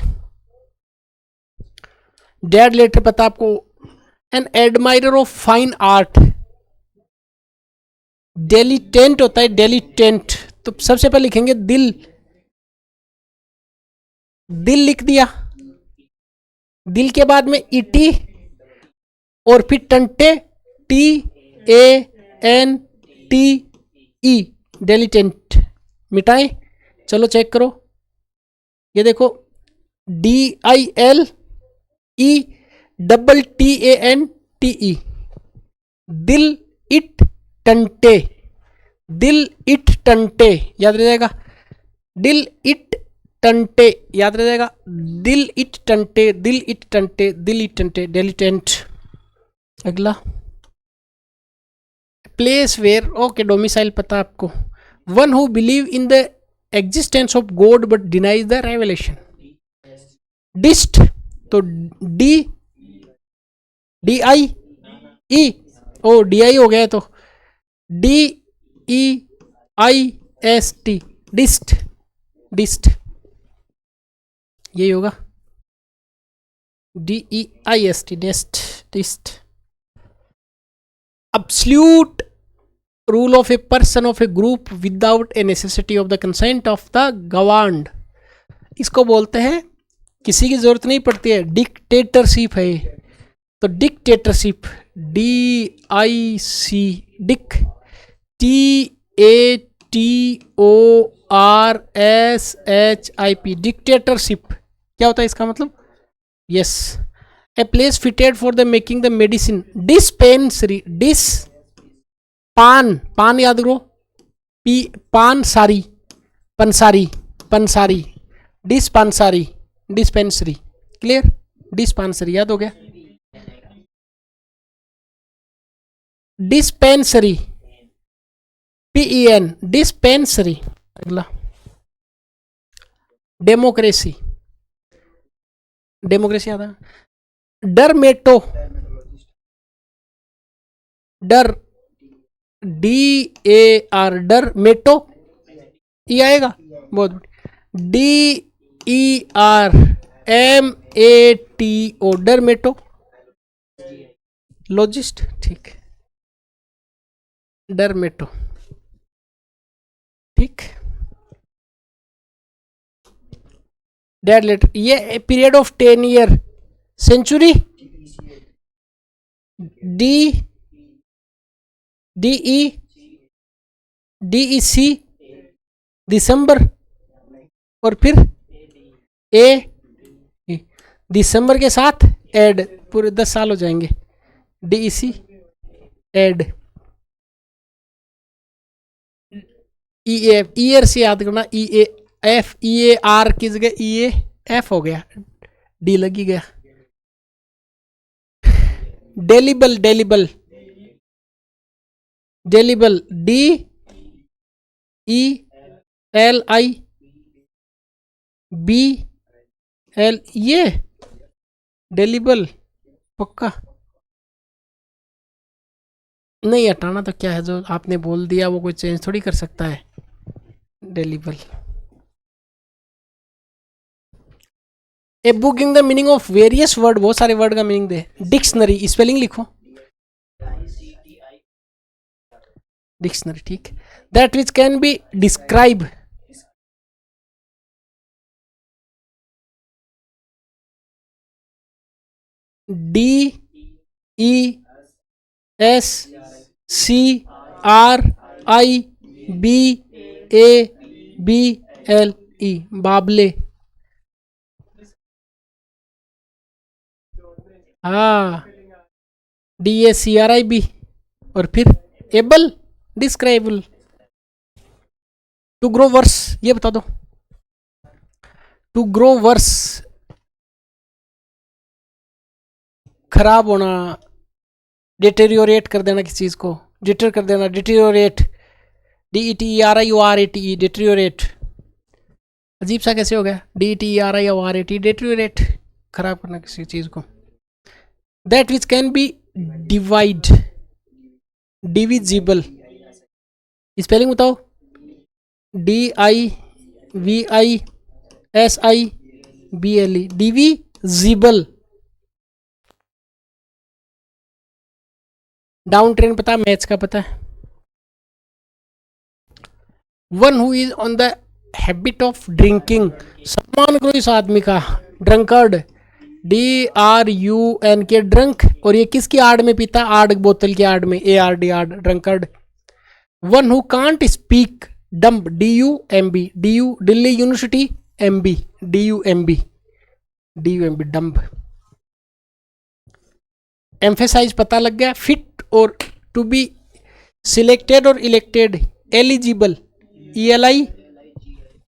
डेड लेटर पता आपको। An admirer of fine art, dilettante होता है, डेलिटेंट। तो सबसे पहले लिखेंगे दिल, दिल लिख दिया। दिल के बाद में इटी और फिर टंटे, TANTE, डेलिटेंट। मिटाए, चलो चेक करो। ये देखो DILETTANTE, दिल इट टंटे, दिल इट टंटे याद रह जाएगा। दिल इट टंटे याद रह जाएगा। दिल इट टंटे, दिल इट टंटे, दिल इट टंटे, डेलिटेंट। अगला प्लेस वेयर, ओके डोमिसाइल पता आपको। One who believe in the existence of God but denies the revelation. Deist, तो DIE, ओ DI हो गया, तो DEIST, डिस्ट, डिस्ट यही होगा। DEIST, डिस्ट, डिस्ट। Absolute rule of a person of a group without a necessity of the consent of the governed, इसको बोलते हैं किसी की जरूरत नहीं पड़ती है, डिक्टेटरशिप है। तो डिक्टेटरशिप, DIC, डिक, TATORSHIP, डिक्टेटरशिप। क्या होता है इसका मतलब? Yes, a place fitted for the making the medicine. Dispensary, डिस पान, पान याद करो, पान सारी, पंसारी, पंसारी, डिस्पेंसरी, डिस्पेंसरी। क्लियर, डिस्पेंसरी याद हो गया। Dispensary, PEN, dispensary. अगला डेमोक्रेसी, डेमोक्रेसी आता है। डरमेटो, डर, DAR, डरमेटो ये आएगा बहुत। DERMATO, डरमेटो। लॉजिस्ट, ठीक। डरमेटो, ठीक। डेड लेटर, ये period of 10 year, century, D D E D E C, दिसंबर, और फिर ए, दिसंबर के साथ एड, पूरे 10 साल हो जाएंगे। डी ई सी एड, ई एफ, ईयर से याद करना, ई A F, E A R की जगह ई ए एफ हो गया, डी लगी गया। Delible, delible, delible, D E L I B L, ये डेलिबल पक्का नहीं, हटाना तो क्या है, जो आपने बोल दिया वो कोई चेंज थोड़ी कर सकता है। Delible. A book giving the meaning of various word, बहुत सारे वर्ड का मीनिंग दे। डिक्शनरी, स्पेलिंग लिखो, डिक्शनरी, ठीक। That which can be describe, D E S C R I B A B L E, बाबले। हाँ, D A C R I B, और फिर able, describable. To grow worse, ये बता दो। टू ग्रो वर्स, खराब होना, डिटेरियोरेट कर देना किसी चीज को, डिटर कर देना, deteriorate, D E T R I O R A T E, deteriorate. अजीब सा कैसे हो गया, D E T R I O R A T, deteriorate, खराब करना किसी चीज को। That which can be divide, divisible, spelling बताओ, D I V I S I B L E, divisible. Down train पता है, मैच का पता है। One who is on the habit of drinking, सम्मान करो इस आदमी का, drunkard, D R U N K, drunk, और ये किसकी आड़ में पीता, आड़, बोतल की आड़ में, ए आर डी, आड़, drunkard. One who can't speak, dumb, D U M B, D U, Delhi University, M B, D U M B, D U M B, dumb. Emphasise पता लग गया। फिट और टू बी सिलेक्टेड और elected, eligible, E L I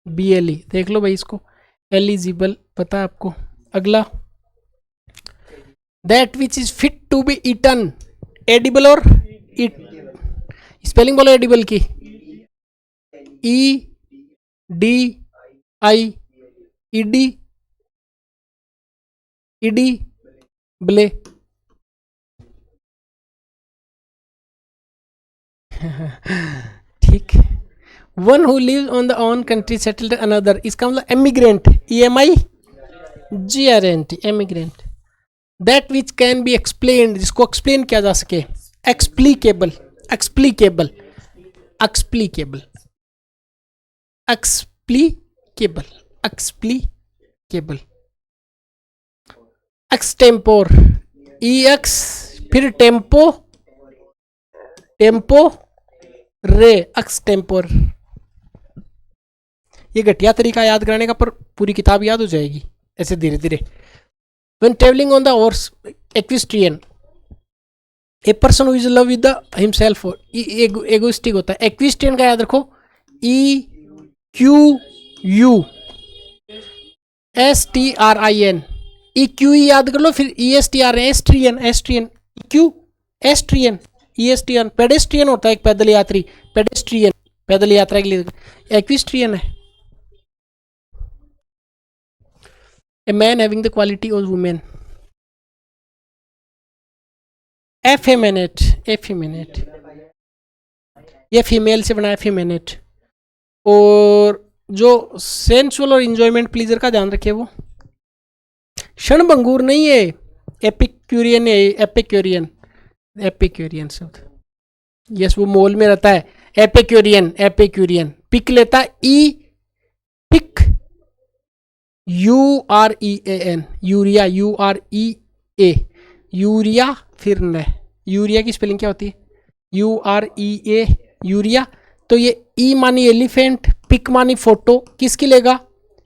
B L E, देख लो भाई इसको, eligible पता है आपको। अगला, that which is fit to be eaten, edible और इट, स्पेलिंग बोलो एडिबल की, E D I E D, edible. ठीक। One who live on the on country settled another, इसका मतलब emigrant, E M I G R N T, emigrant. That which can be explain, जिसको explain किया जा सके, explicable, explicable, explicable, explicable, explicable. Extempore, E X, फिर tempo, tempo रे, extempore. ये घटिया तरीका याद कराने का, पर पूरी किताब याद हो जाएगी ऐसे धीरे धीरे। When travelling on the horse, equestrian, a person who is love with himself, egoistic होता है। एक्विस्ट्रियन का याद रखो, E Q U S T R I N, E Q E याद कर लो, फिर ई एस टी आर, एस्ट्रियन, एस्ट्रियन, क्यू एस्ट्रियन, E S T R. Pedestrian होता है एक पैदल यात्री, पेडेस्ट्रियन, पैदल यात्रा के लिए। एक्विस्ट्रियन है a man having the quality of women, effeminate, effeminate, ये फीमेल से बना है, फीमेनेट। और जो सेंसुअल और इंजॉयमेंट प्लीजर का ध्यान रखिए, वो क्षणभंगुर नहीं है, एपिक्यूरियन है, एपिक्यूरियन, एपिक्यूरियन शब्द। यस, वो मोल में रहता है। Epicurean, epicurean. पिक लेता ई, पिक, UREAN, यूरिया, UREA, यूरिया, फिर न, यूरिया की स्पेलिंग क्या होती है? UREA, urea. तो ये ई मानी एलिफेंट, पिक मानी फोटो, किसकी लेगा?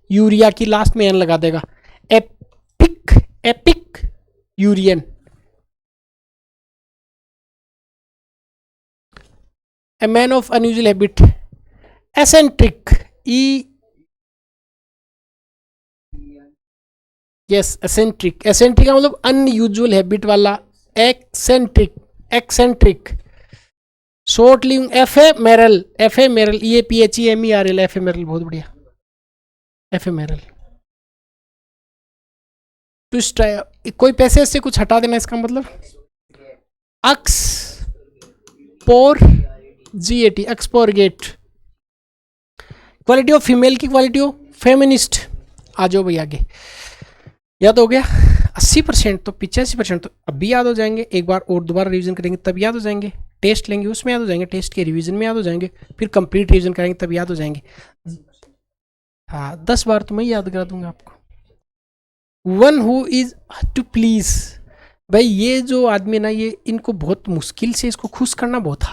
यूरिया की, लास्ट में एन लगा देगा। Epic, epic यूरियन। A man of unusual habit, eccentric, E, yes, eccentric. Eccentric का मतलब अनयूजुअल हैबिट वाला। Eccentric, eccentric. Short living, F A Meryl, F A Meryl, EAPHEMERL, F A Meryl, बहुत बढ़िया, F A Meryl. Twist, कोई पैसे से कुछ हटा देना, इसका मतलब अक्स पोर GAT, एक्सपोरगेट। क्वालिटी ऑफ फीमेल की क्वालिटी ऑफ फेमिनिस्ट। आ जाओ भाई आगे। याद हो गया 80%, तो 85% तो अभी याद हो जाएंगे। एक बार और दोबारा रिवीजन करेंगे तब याद हो जाएंगे। टेस्ट लेंगे उसमें याद हो जाएंगे, टेस्ट के रिवीजन में याद हो जाएंगे, फिर कंप्लीट रिवीजन करेंगे तब याद हो जाएंगे। हाँ, 10 बार तो मैं याद करा दूंगा आपको। One who is to please, भाई ये जो आदमी ना, ये इनको बहुत मुश्किल से इसको खुश करना बहुत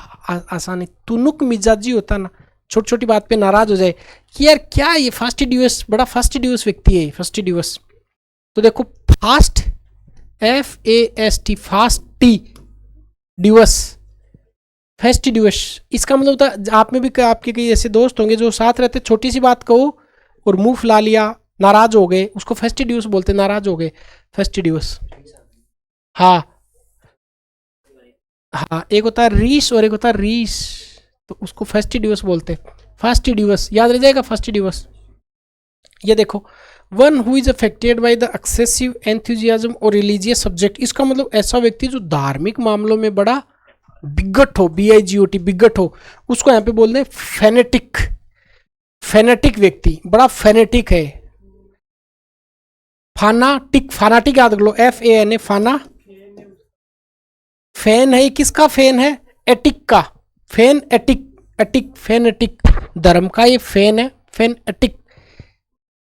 आसान है। तुनुक मिजाजी होता ना, छोटी छोटी बात पे नाराज हो जाए कि यार क्या ये फास्टिडियस, बड़ा फास्टिडियस व्यक्ति है फास्टिडियस। तो देखो फास्ट, FAST, फास्टी डिवस, फेस्टिडियस। इसका मतलब होता है, आप में भी आपके कई ऐसे दोस्त होंगे जो साथ रहते, छोटी सी बात कहो और मुंह फुला लिया, नाराज हो गए, उसको फेस्टिडियस बोलते, नाराज हो गए, फेस्टिडियस। हाँ हाँ, एक होता है रीस और एक होता है रीस, तो उसको फेस्टिडियस बोलते हैं। फास्टिडियस याद रह जाएगा, फास्टिडियस। ये देखो, one who is affected by the excessive enthusiasm और रिलीजियस सब्जेक्ट। इसका मतलब ऐसा व्यक्ति जो धार्मिक मामलों में बड़ा बिगट हो, BIGOT, बिगट हो, उसको यहाँ पे बोलते हैं फेनेटिक। फेनेटिक व्यक्ति बड़ा फेनेटिक है। फानाटिक, फानाटिक याद कर लो, FANA, फाना। फैन है, किसका फैन है? एटिक का, फैन एटिक, एटिक, फेनेटिक, धर्म का ये फैन है, fan attic,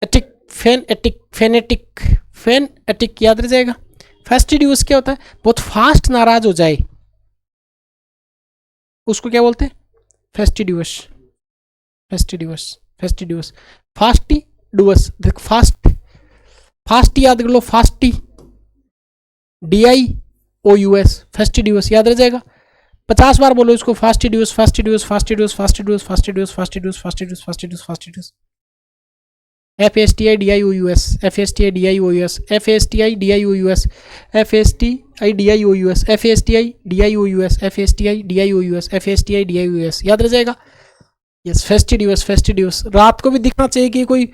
attic, fan attic, phonetic, fan attic, याद रह जाएगा। फेस्टिडियस क्या होता है? बहुत फास्ट नाराज हो जाए, उसको क्या बोलते हैं? फेस्टिडियस, फेस्टिडियस, फेस्टिडियस। फास्टी डुअस, देखो फास्ट, फास्टी याद कर लो, फास्टी, DIOUS, फेस्टिडियस, याद रह जाएगा। 50 बार बोलो इसको, fastidious, fastidious, fastidious, fastidious, fastidious, fastidious, fastidious, fastidious, fastidious. FASTIDIOUS, FASTIDIOUS, FASTIDIOUS, FASTIDIOUS, FASTIDIOUS, FASTIDIOUS, FASTIDIOUS, याद रह जाएगा। यस, फेस्टिडियस, फेस्टिडियस। रात को भी दिखना चाहिए कि कोई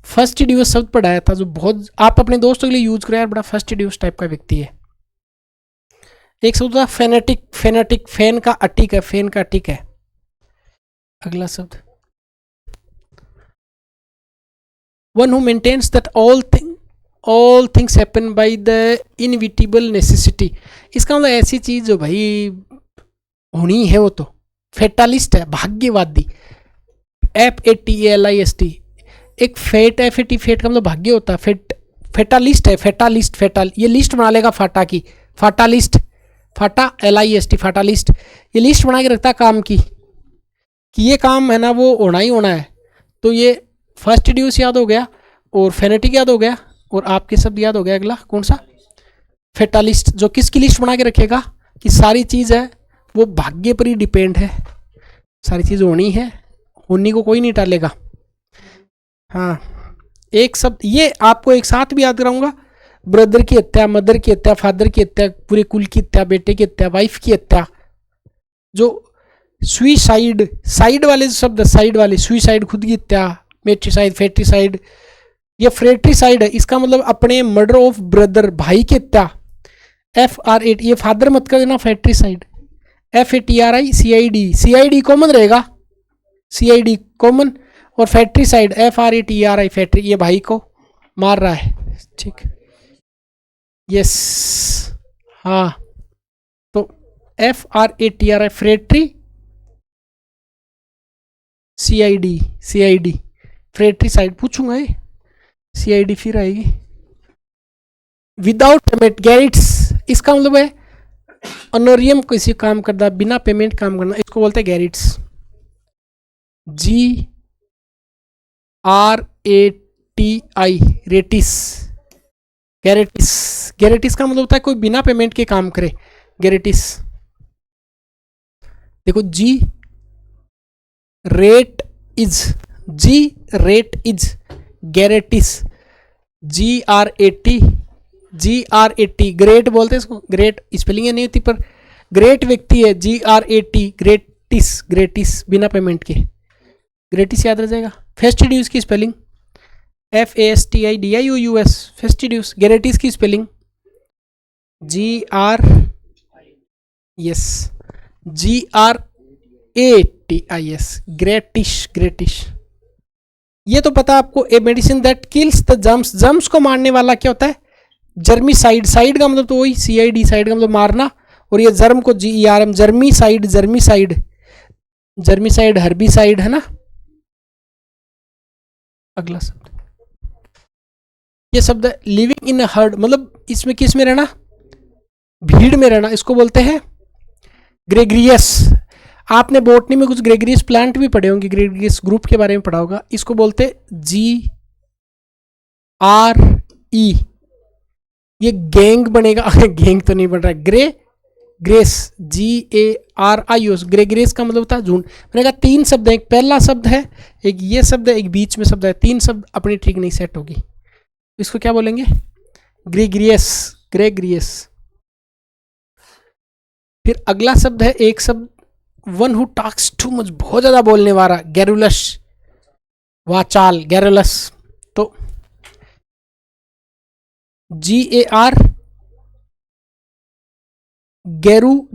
फेस्टिडियस शब्द पढ़ाया था, जो बहुत आप अपने दोस्तों के लिए यूज करें यार, बड़ा फेस्टिडियस टाइप का व्यक्ति है। एक शब्द था फेनेटिक, फेनेटिक, फैन का अटिक है, फैन का अटिक है। अगला शब्द, one who maintains that all things happen by the inevitable necessity. इसका मतलब ऐसी चीज जो भाई होनी है, वो तो फेटालिस्ट है, भाग्यवादी। FATALIST, एक फेट, FAT, फेट का मतलब भाग्य होता है। फेटालिस्ट है, फेटालिस्ट, फेटाल, ये लिस्ट बना लेगा फाटा की, फाटालिस्ट, फाटा LIST, फाटालिस्ट। ये लिस्ट बना के रखता है काम की, कि ये काम है ना वो होना ही होना है। तो ये फास्टिडियस याद हो गया, और फेनेटिक याद हो गया, और आपके शब्द याद हो गया। अगला कौन सा? फेटालिस्ट, जो किसकी लिस्ट बना के रखेगा कि सारी चीज़ है वो भाग्य पर ही डिपेंड है, सारी चीज़ होनी है, होनी को कोई नहीं टालेगा। हाँ, एक शब्द ये आपको एक साथ भी याद कराऊंगा, ब्रदर की हत्या, मदर की हत्या, फादर की हत्या, पूरे कुल की हत्या, बेटे की हत्या, वाइफ की हत्या। जो सुइसाइड, साइड वाले शब्द, साइड वाले, सुइसाइड खुद की हत्या, मेट्रिसाइड, फेट्रिसाइड, ये फ्रेट्रिसाइड है। इसका मतलब अपने मर्डर ऑफ ब्रदर, भाई की हत्या। FRAT, ये फादर मत कर देना, फेट्रिसाइड। FATRICID, CID कॉमन रहेगा, CID कॉमन, और फैट्रिसाइड, FRATRI, फैट्री, ये भाई को मार रहा है, ठीक। यस, हाँ, तो FRATRI फ्रेटरी, CID फ्रेटरी साइड पूछूंगा ये, CID फिर आएगी। विदाउट पेमेंट गैरिट्स, इसका मतलब है ऑनोरियम किसी काम करना, बिना पेमेंट काम करना, इसको बोलते हैं गैरिट्स। GRATI रेटिस, गैरेटिस का मतलब होता है कोई बिना पेमेंट के काम करे, गैरेटिस। देखो जी रेट इज गैरेटिस, GRAT ग्रेट बोलते हैं इसको, ग्रेट स्पेलिंग नहीं होती पर ग्रेट व्यक्ति है, GRAT ग्रेटिस बिना पेमेंट के, ग्रेटिस याद रह जाएगा। फेस्टिड्यूस की स्पेलिंग FASTIDIOUS, फेस्टिड्यूस। गैरेटिस की स्पेलिंग GRATIS, ग्रेटिश। ये तो पता आपको। A medicine that kills the germs, germs को मारने वाला क्या होता है? जर्मीसाइड। साइड का मतलब तो वही CID, साइड का मतलब मारना, और ये जर्म को GERM, जर्मीसाइड हर्बिसाइड है ना। अगला शब्द, ये शब्द है लिविंग इन हर्ड, मतलब इसमें किस में रहना? भीड़ में रहना, इसको बोलते हैं ग्रेगरियस। आपने बोटनी में कुछ ग्रेगरियस प्लांट भी पढ़े होंगे, ग्रेगरियस ग्रुप के बारे में पढ़ा होगा। इसको बोलते GRE, ये गैंग बनेगा गैंग तो नहीं बन रहा, ग्रेस, GARIOS, ग्रेगरियस का मतलब होता है झुंड। मैंने कहा 3 शब्द है, एक पहला शब्द है, एक ये शब्द है, एक बीच में शब्द है, 3 शब्द अपनी ठीक नहीं सेट होगी, इसको क्या बोलेंगे? ग्रेगरियस। फिर अगला शब्द है, एक शब्द one who talks too much, बहुत ज्यादा बोलने वाला, गैरुलस, वाचाल, गैरुलस। तो GAR गैरू,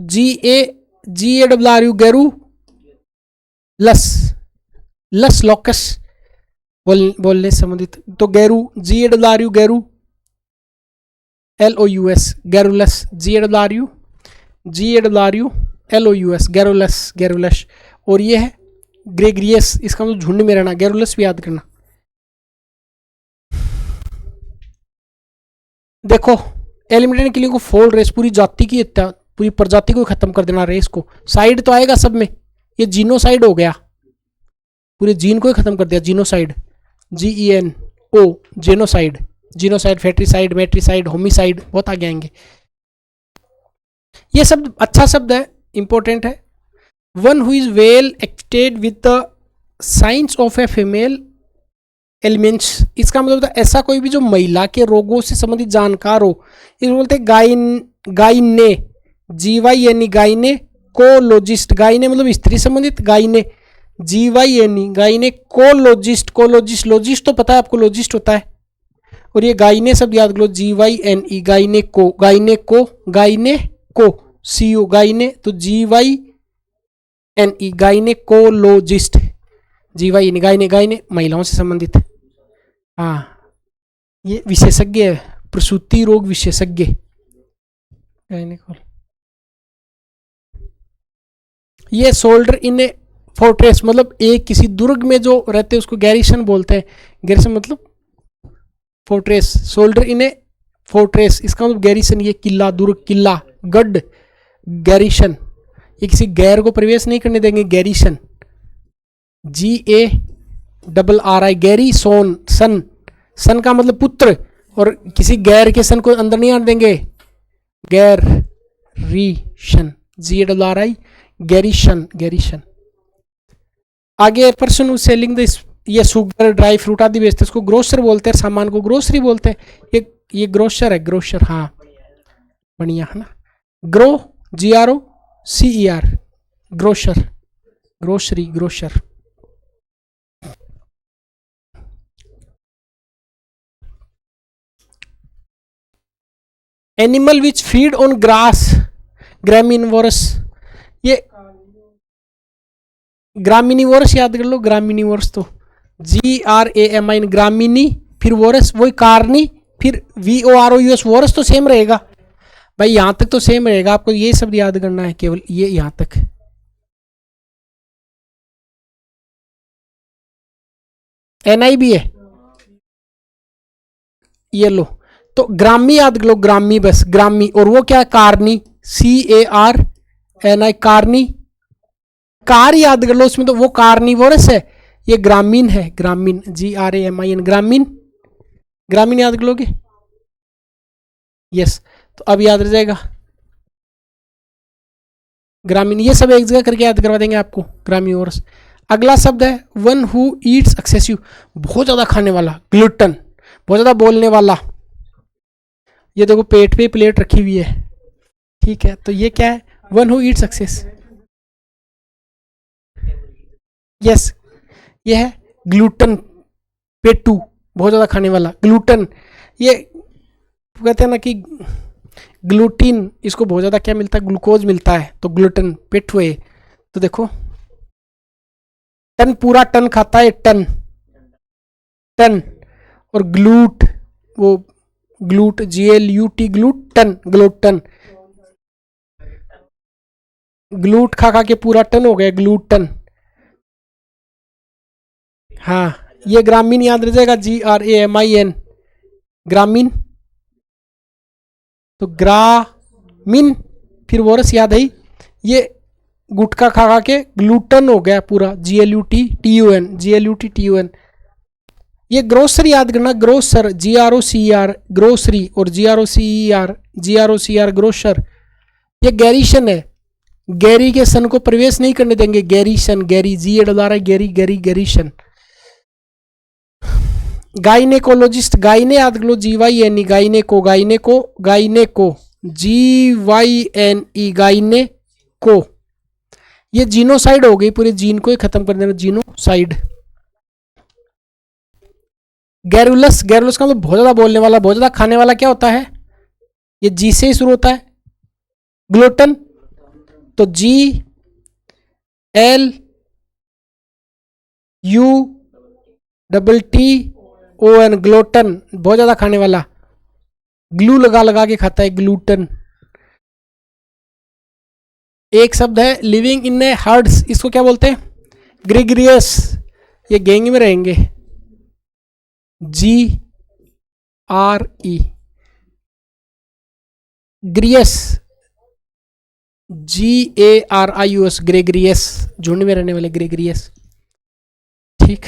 GARU गैरू, लस लॉकस बोलने संबंधित, तो गैरू, GARU गैरू, LOUS garrulous, GARU LOUS garrulous. और ये है ग्रेगरियस, इसका मतलब झुंड में रहना, गैरुलस भी याद करना। देखो एलिमिनेट के लिए को फोल रेस, पूरी जाति की हत्या, पूरी प्रजाति को खत्म कर देना रेस को। साइड तो आएगा सब में, ये जीनोसाइड हो गया, पूरे जीन को ही खत्म कर दिया, जीनोसाइड, GENO जीनोसाइड, फैट्रिसाइड, मैट्रिसाइड, होमिसाइड, बहुत आगे आएंगे। ये शब्द अच्छा शब्द है, इंपॉर्टेंट है। One who is well acted with the science of a female elements, इसका मतलब होता है ऐसा कोई भी जो महिला के रोगों से संबंधित जानकार हो, इसको बोलते हैं गाइने, GYNE गाइनेकोलॉजिस्ट। गाइने मतलब स्त्री संबंधित, गाइने GYNE गाइनेकोलॉजिस्ट, लॉजिस्ट तो पता है आपको, लॉजिस्ट होता है। और ये गाइने शब्द याद करो, GYNE गाइनेको CO गाइने, तो GYNE गाइनेकोलॉजिस्ट, GYNE गाइने महिलाओं से संबंधित। हाँ, ये विशेषज्ञ है, प्रसूति रोग विशेषज्ञ, गाइनेकोल। ये सोल्डर इन ए फोर्ट्रेस, मतलब एक किसी दुर्ग में जो रहते हैं उसको गैरिसन बोलते हैं। गैरिसन मतलब फोर्ट्रेस, सोल्डर इन ए फोर्ट्रेस, इसका मतलब गैरिसन, ये किला, दुर्ग, किला, गढ़, गैरिसन, ये किसी गैर को प्रवेश नहीं करने देंगे, गैरिसन। GARRI गैरी सोन, सन का मतलब पुत्र, और किसी गैर के सन को अंदर नहीं आने देंगे, गैरिशन, GARRI गैरिशन। आगे पर्सन हु सेलिंग दिस, ये शुगर, ड्राई फ्रूट आदि बेचते हैं, उसको ग्रोसर बोलते हैं, सामान को ग्रोसरी बोलते हैं। ये ग्रोसर है, ग्रोसर, हाँ बढ़िया है ना। GROCER grocer, grocery, grocer. Animal which feed on grass, graminivorous, ये ग्रामिनिवोरस याद कर लो, ग्रामिनिवोरस तो GRAMI ग्रामिनी, फिर वोरस वही कार्नी, फिर VOROUS वोरस तो सेम रहेगा। भाई यहाँ तक तो सेम रहेगा, आपको ये शब्द याद करना है, केवल ये यहाँ तक। NI भी है, ये लो। तो ग्रामी याद कर लो, ग्रामी, बस ग्रामी। और वो क्या है, कारनी, CARNI, कारनी। कार याद कर लो, उसमें तो वो कार्निवोरस है, ये ग्रामीण है, ग्रामीण, GRAMIN, ग्रामीण। ग्रामीण याद कर लोगे, यस। तो अब याद रह जाएगा ग्रामीण, ये सब एक जगह करके याद करवा देंगे आपको, ग्रामीवोरस। अगला शब्द है वन हु ईट्स एक्सेसिव, बहुत ज्यादा खाने वाला, ग्लूटन, बहुत ज्यादा बोलने वाला। ये देखो पेट पे प्लेट रखी हुई है, ठीक है, तो ये क्या है, one who eats excess, yes, ये है ग्लूटन, पेटू, बहुत ज्यादा खाने वाला, ग्लूटन। ये कहते हैं ना कि ग्लूटीन, इसको बहुत ज्यादा क्या मिलता है, ग्लूकोज मिलता है, तो ग्लूटन, पेटू है। तो देखो टन, पूरा टन खाता है, टन, टन। और ग्लूट, वो glut, GLUT, glutton, glutton, glut खा खा के पूरा टन हो गया, ग्लूटन। हाँ, ये ग्रामीण याद रह जाएगा, GRAMIN, ग्रामीण। तो ग्रामीण, फिर वोरस याद है, ये गुटखा खा खा के ग्लूटन हो गया पूरा, GLUTTUN। ये ग्रोसरी याद करना, ग्रोसर, GROCER, ग्रोसरी, और GROCER, ग्रोसर। ये गैरीशन है, गैरी के सन को प्रवेश नहीं करने देंगे, गैरीशन, गैरी, जी डला रहा है, गैरी, गैरी, गैरीशन। गाइनेकोलॉजिस्ट, गाइने याद कर लो, GYNE, गाइनेको, गाइनेको, गाइनेको, GYNE, गाइनेको। ये जीनोसाइड हो गई, पूरे जीन को ही खत्म कर देना, जीनोसाइड। गैरुलस, गैरुलस का मतलब बहुत ज्यादा बोलने वाला, बहुत ज्यादा खाने वाला, क्या होता है, ये जी से ही शुरू होता है, ग्लूटन। तो GLUTTON, ग्लूटन, बहुत ज्यादा खाने वाला, ग्लू लगा लगा के खाता है, ग्लूटन। एक शब्द है लिविंग इन ए हर्ड्स, इसको क्या बोलते हैं, ग्रेगरियस, ये गैंग में रहेंगे, GRE, ग्रियस, GARIUS, ग्रेगरियस, झुंड में रहने वाले, ग्रेगरियस। ठीक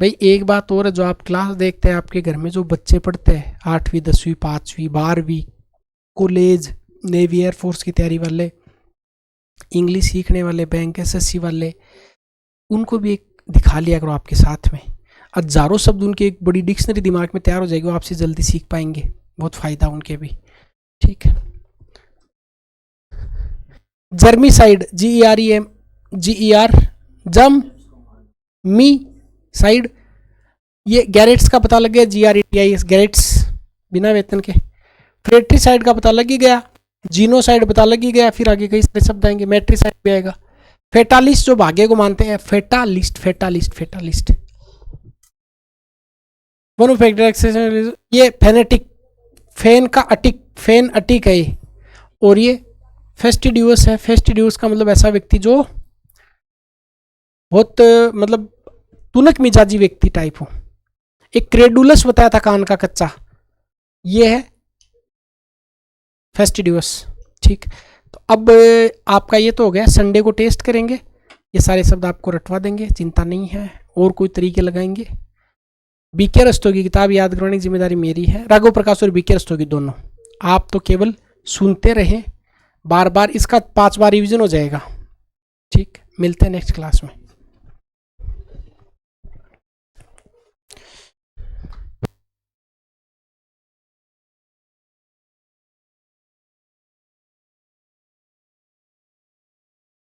भाई, एक बात और है, जो आप क्लास देखते हैं आपके घर में जो बच्चे पढ़ते हैं 8वीं 10वीं 5वीं 12वीं, कॉलेज, नेवी, एयरफोर्स की तैयारी वाले, इंग्लिश सीखने वाले, बैंक SSC वाले, उनको भी एक दिखा लिया करो आपके साथ में, हजारों शब्द उनके, एक बड़ी डिक्शनरी दिमाग में तैयार हो जाएगी, वो आपसे जल्दी सीख पाएंगे, बहुत फायदा उनके भी। ठीक है, जर्मीसाइड, GER, जम, मी साइड। ये गैरेट्स का पता लग गया, GRETIS, गैरेट्स, बिना वेतन के। फ्रेट्रीसाइड का पता लग ही गया, जीनोसाइड पता लग ही गया, फिर आगे कई सारे शब्द आएंगे, मैट्रीसाइड भी आएगा। फेटालिस्ट, जो भाग्य को मानते हैं, फेटालिस्ट, फेटालिस्ट, फेटालिस्ट। ये फेनेटिक, फैन का अटिक, फैन अटिक है। और ये फेस्टिडियस है, फेस्टिडियस का मतलब ऐसा व्यक्ति जो बहुत मतलब तुनक मिजाजी व्यक्ति टाइप हो। एक क्रेडुलस बताया था, कान का कच्चा, ये है फेस्टिडियस। ठीक, तो अब आपका ये तो हो गया, संडे को टेस्ट करेंगे, ये सारे शब्द आपको रटवा देंगे, चिंता नहीं है, और कोई तरीके लगाएंगे। BK रस्तों की किताब याद करवाने की जिम्मेदारी मेरी है, राघव प्रकाश और BK रस्तों की दोनों। आप तो केवल सुनते रहें, बार बार, इसका 5 बार रिवीजन हो जाएगा। ठीक, मिलते हैं नेक्स्ट क्लास में।